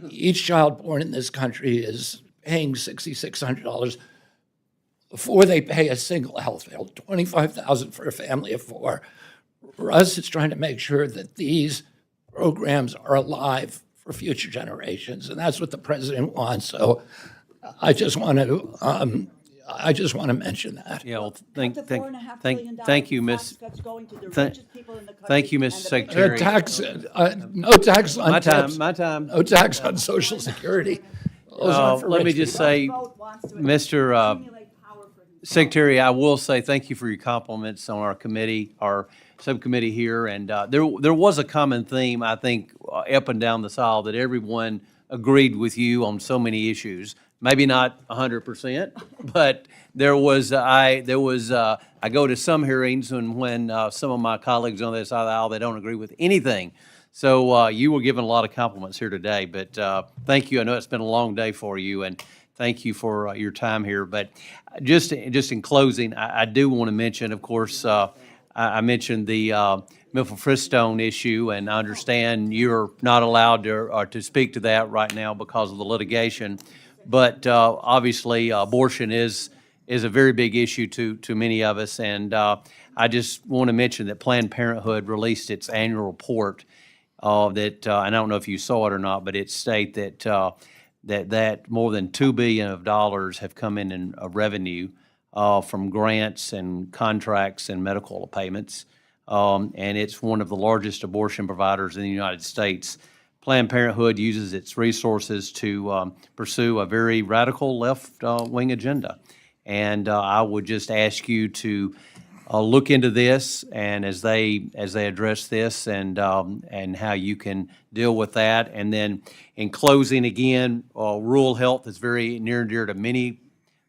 Each child born in this country is paying $6,600 before they pay a single health bill, $25,000 for a family of four. Russ is trying to make sure that these programs are alive for future generations, and that's what the president wants. So I just want to mention that. Yeah, well, Cut the $4.5 billion thank you, Miss. that's going to the Thank- richest people in the country. Thank you, and Mr. the Secretary. No tax on My time, tips. my time. No tax on Social Security. Those aren't for Let me rich just people. say, vote wants to Mr. accumulate power for himself. Secretary, I will say thank you for your compliments on our committee, our subcommittee here. And there was a common theme, I think, up and down the aisle, that everyone agreed with you on so many issues. Maybe not 100%, but I go to some hearings and when some of my colleagues on the other side of the aisle, they don't agree with anything. So you were given a lot of compliments here today, but thank you. I know it's been a long day for you, and thank you for your time here. But just in closing, I do want to mention, of course, I mentioned the Milford-Fristone issue, and I understand you're not allowed to speak to that right now because of the litigation. But obviously, abortion is a very big issue to many of us, and I just want to mention that Planned Parenthood released its annual report and I don't know if you saw it or not, but it state that more than $2 billion of dollars have come in revenue from grants and contracts and medical payments. And it's one of the largest abortion providers in the United States. Planned Parenthood uses its resources to pursue a very radical left-wing agenda. And I would just ask you to look into this, and as they address this, and how you can deal with that. And then, in closing, again, rural health is very near and dear to many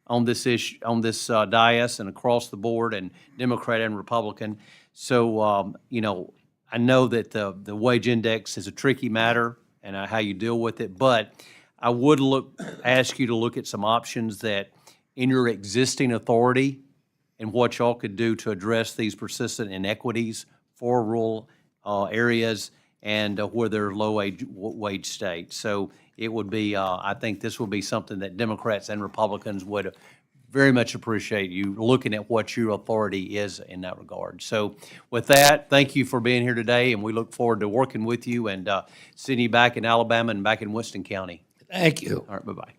on this issue, on this dais and across the board, and Democrat and Republican. So, I know that the wage index is a tricky matter and how you deal with it, but I would ask you to look at some options that in your existing authority and what y'all could do to address these persistent inequities for rural areas and where they're low wage states. So it would be, I think this would be something that Democrats and Republicans would very much appreciate you looking at what your authority is in that regard. So with that, thank you for being here today, and we look forward to working with you and seeing you back in Alabama and back in Winston County. Thank you. All right, bye-bye.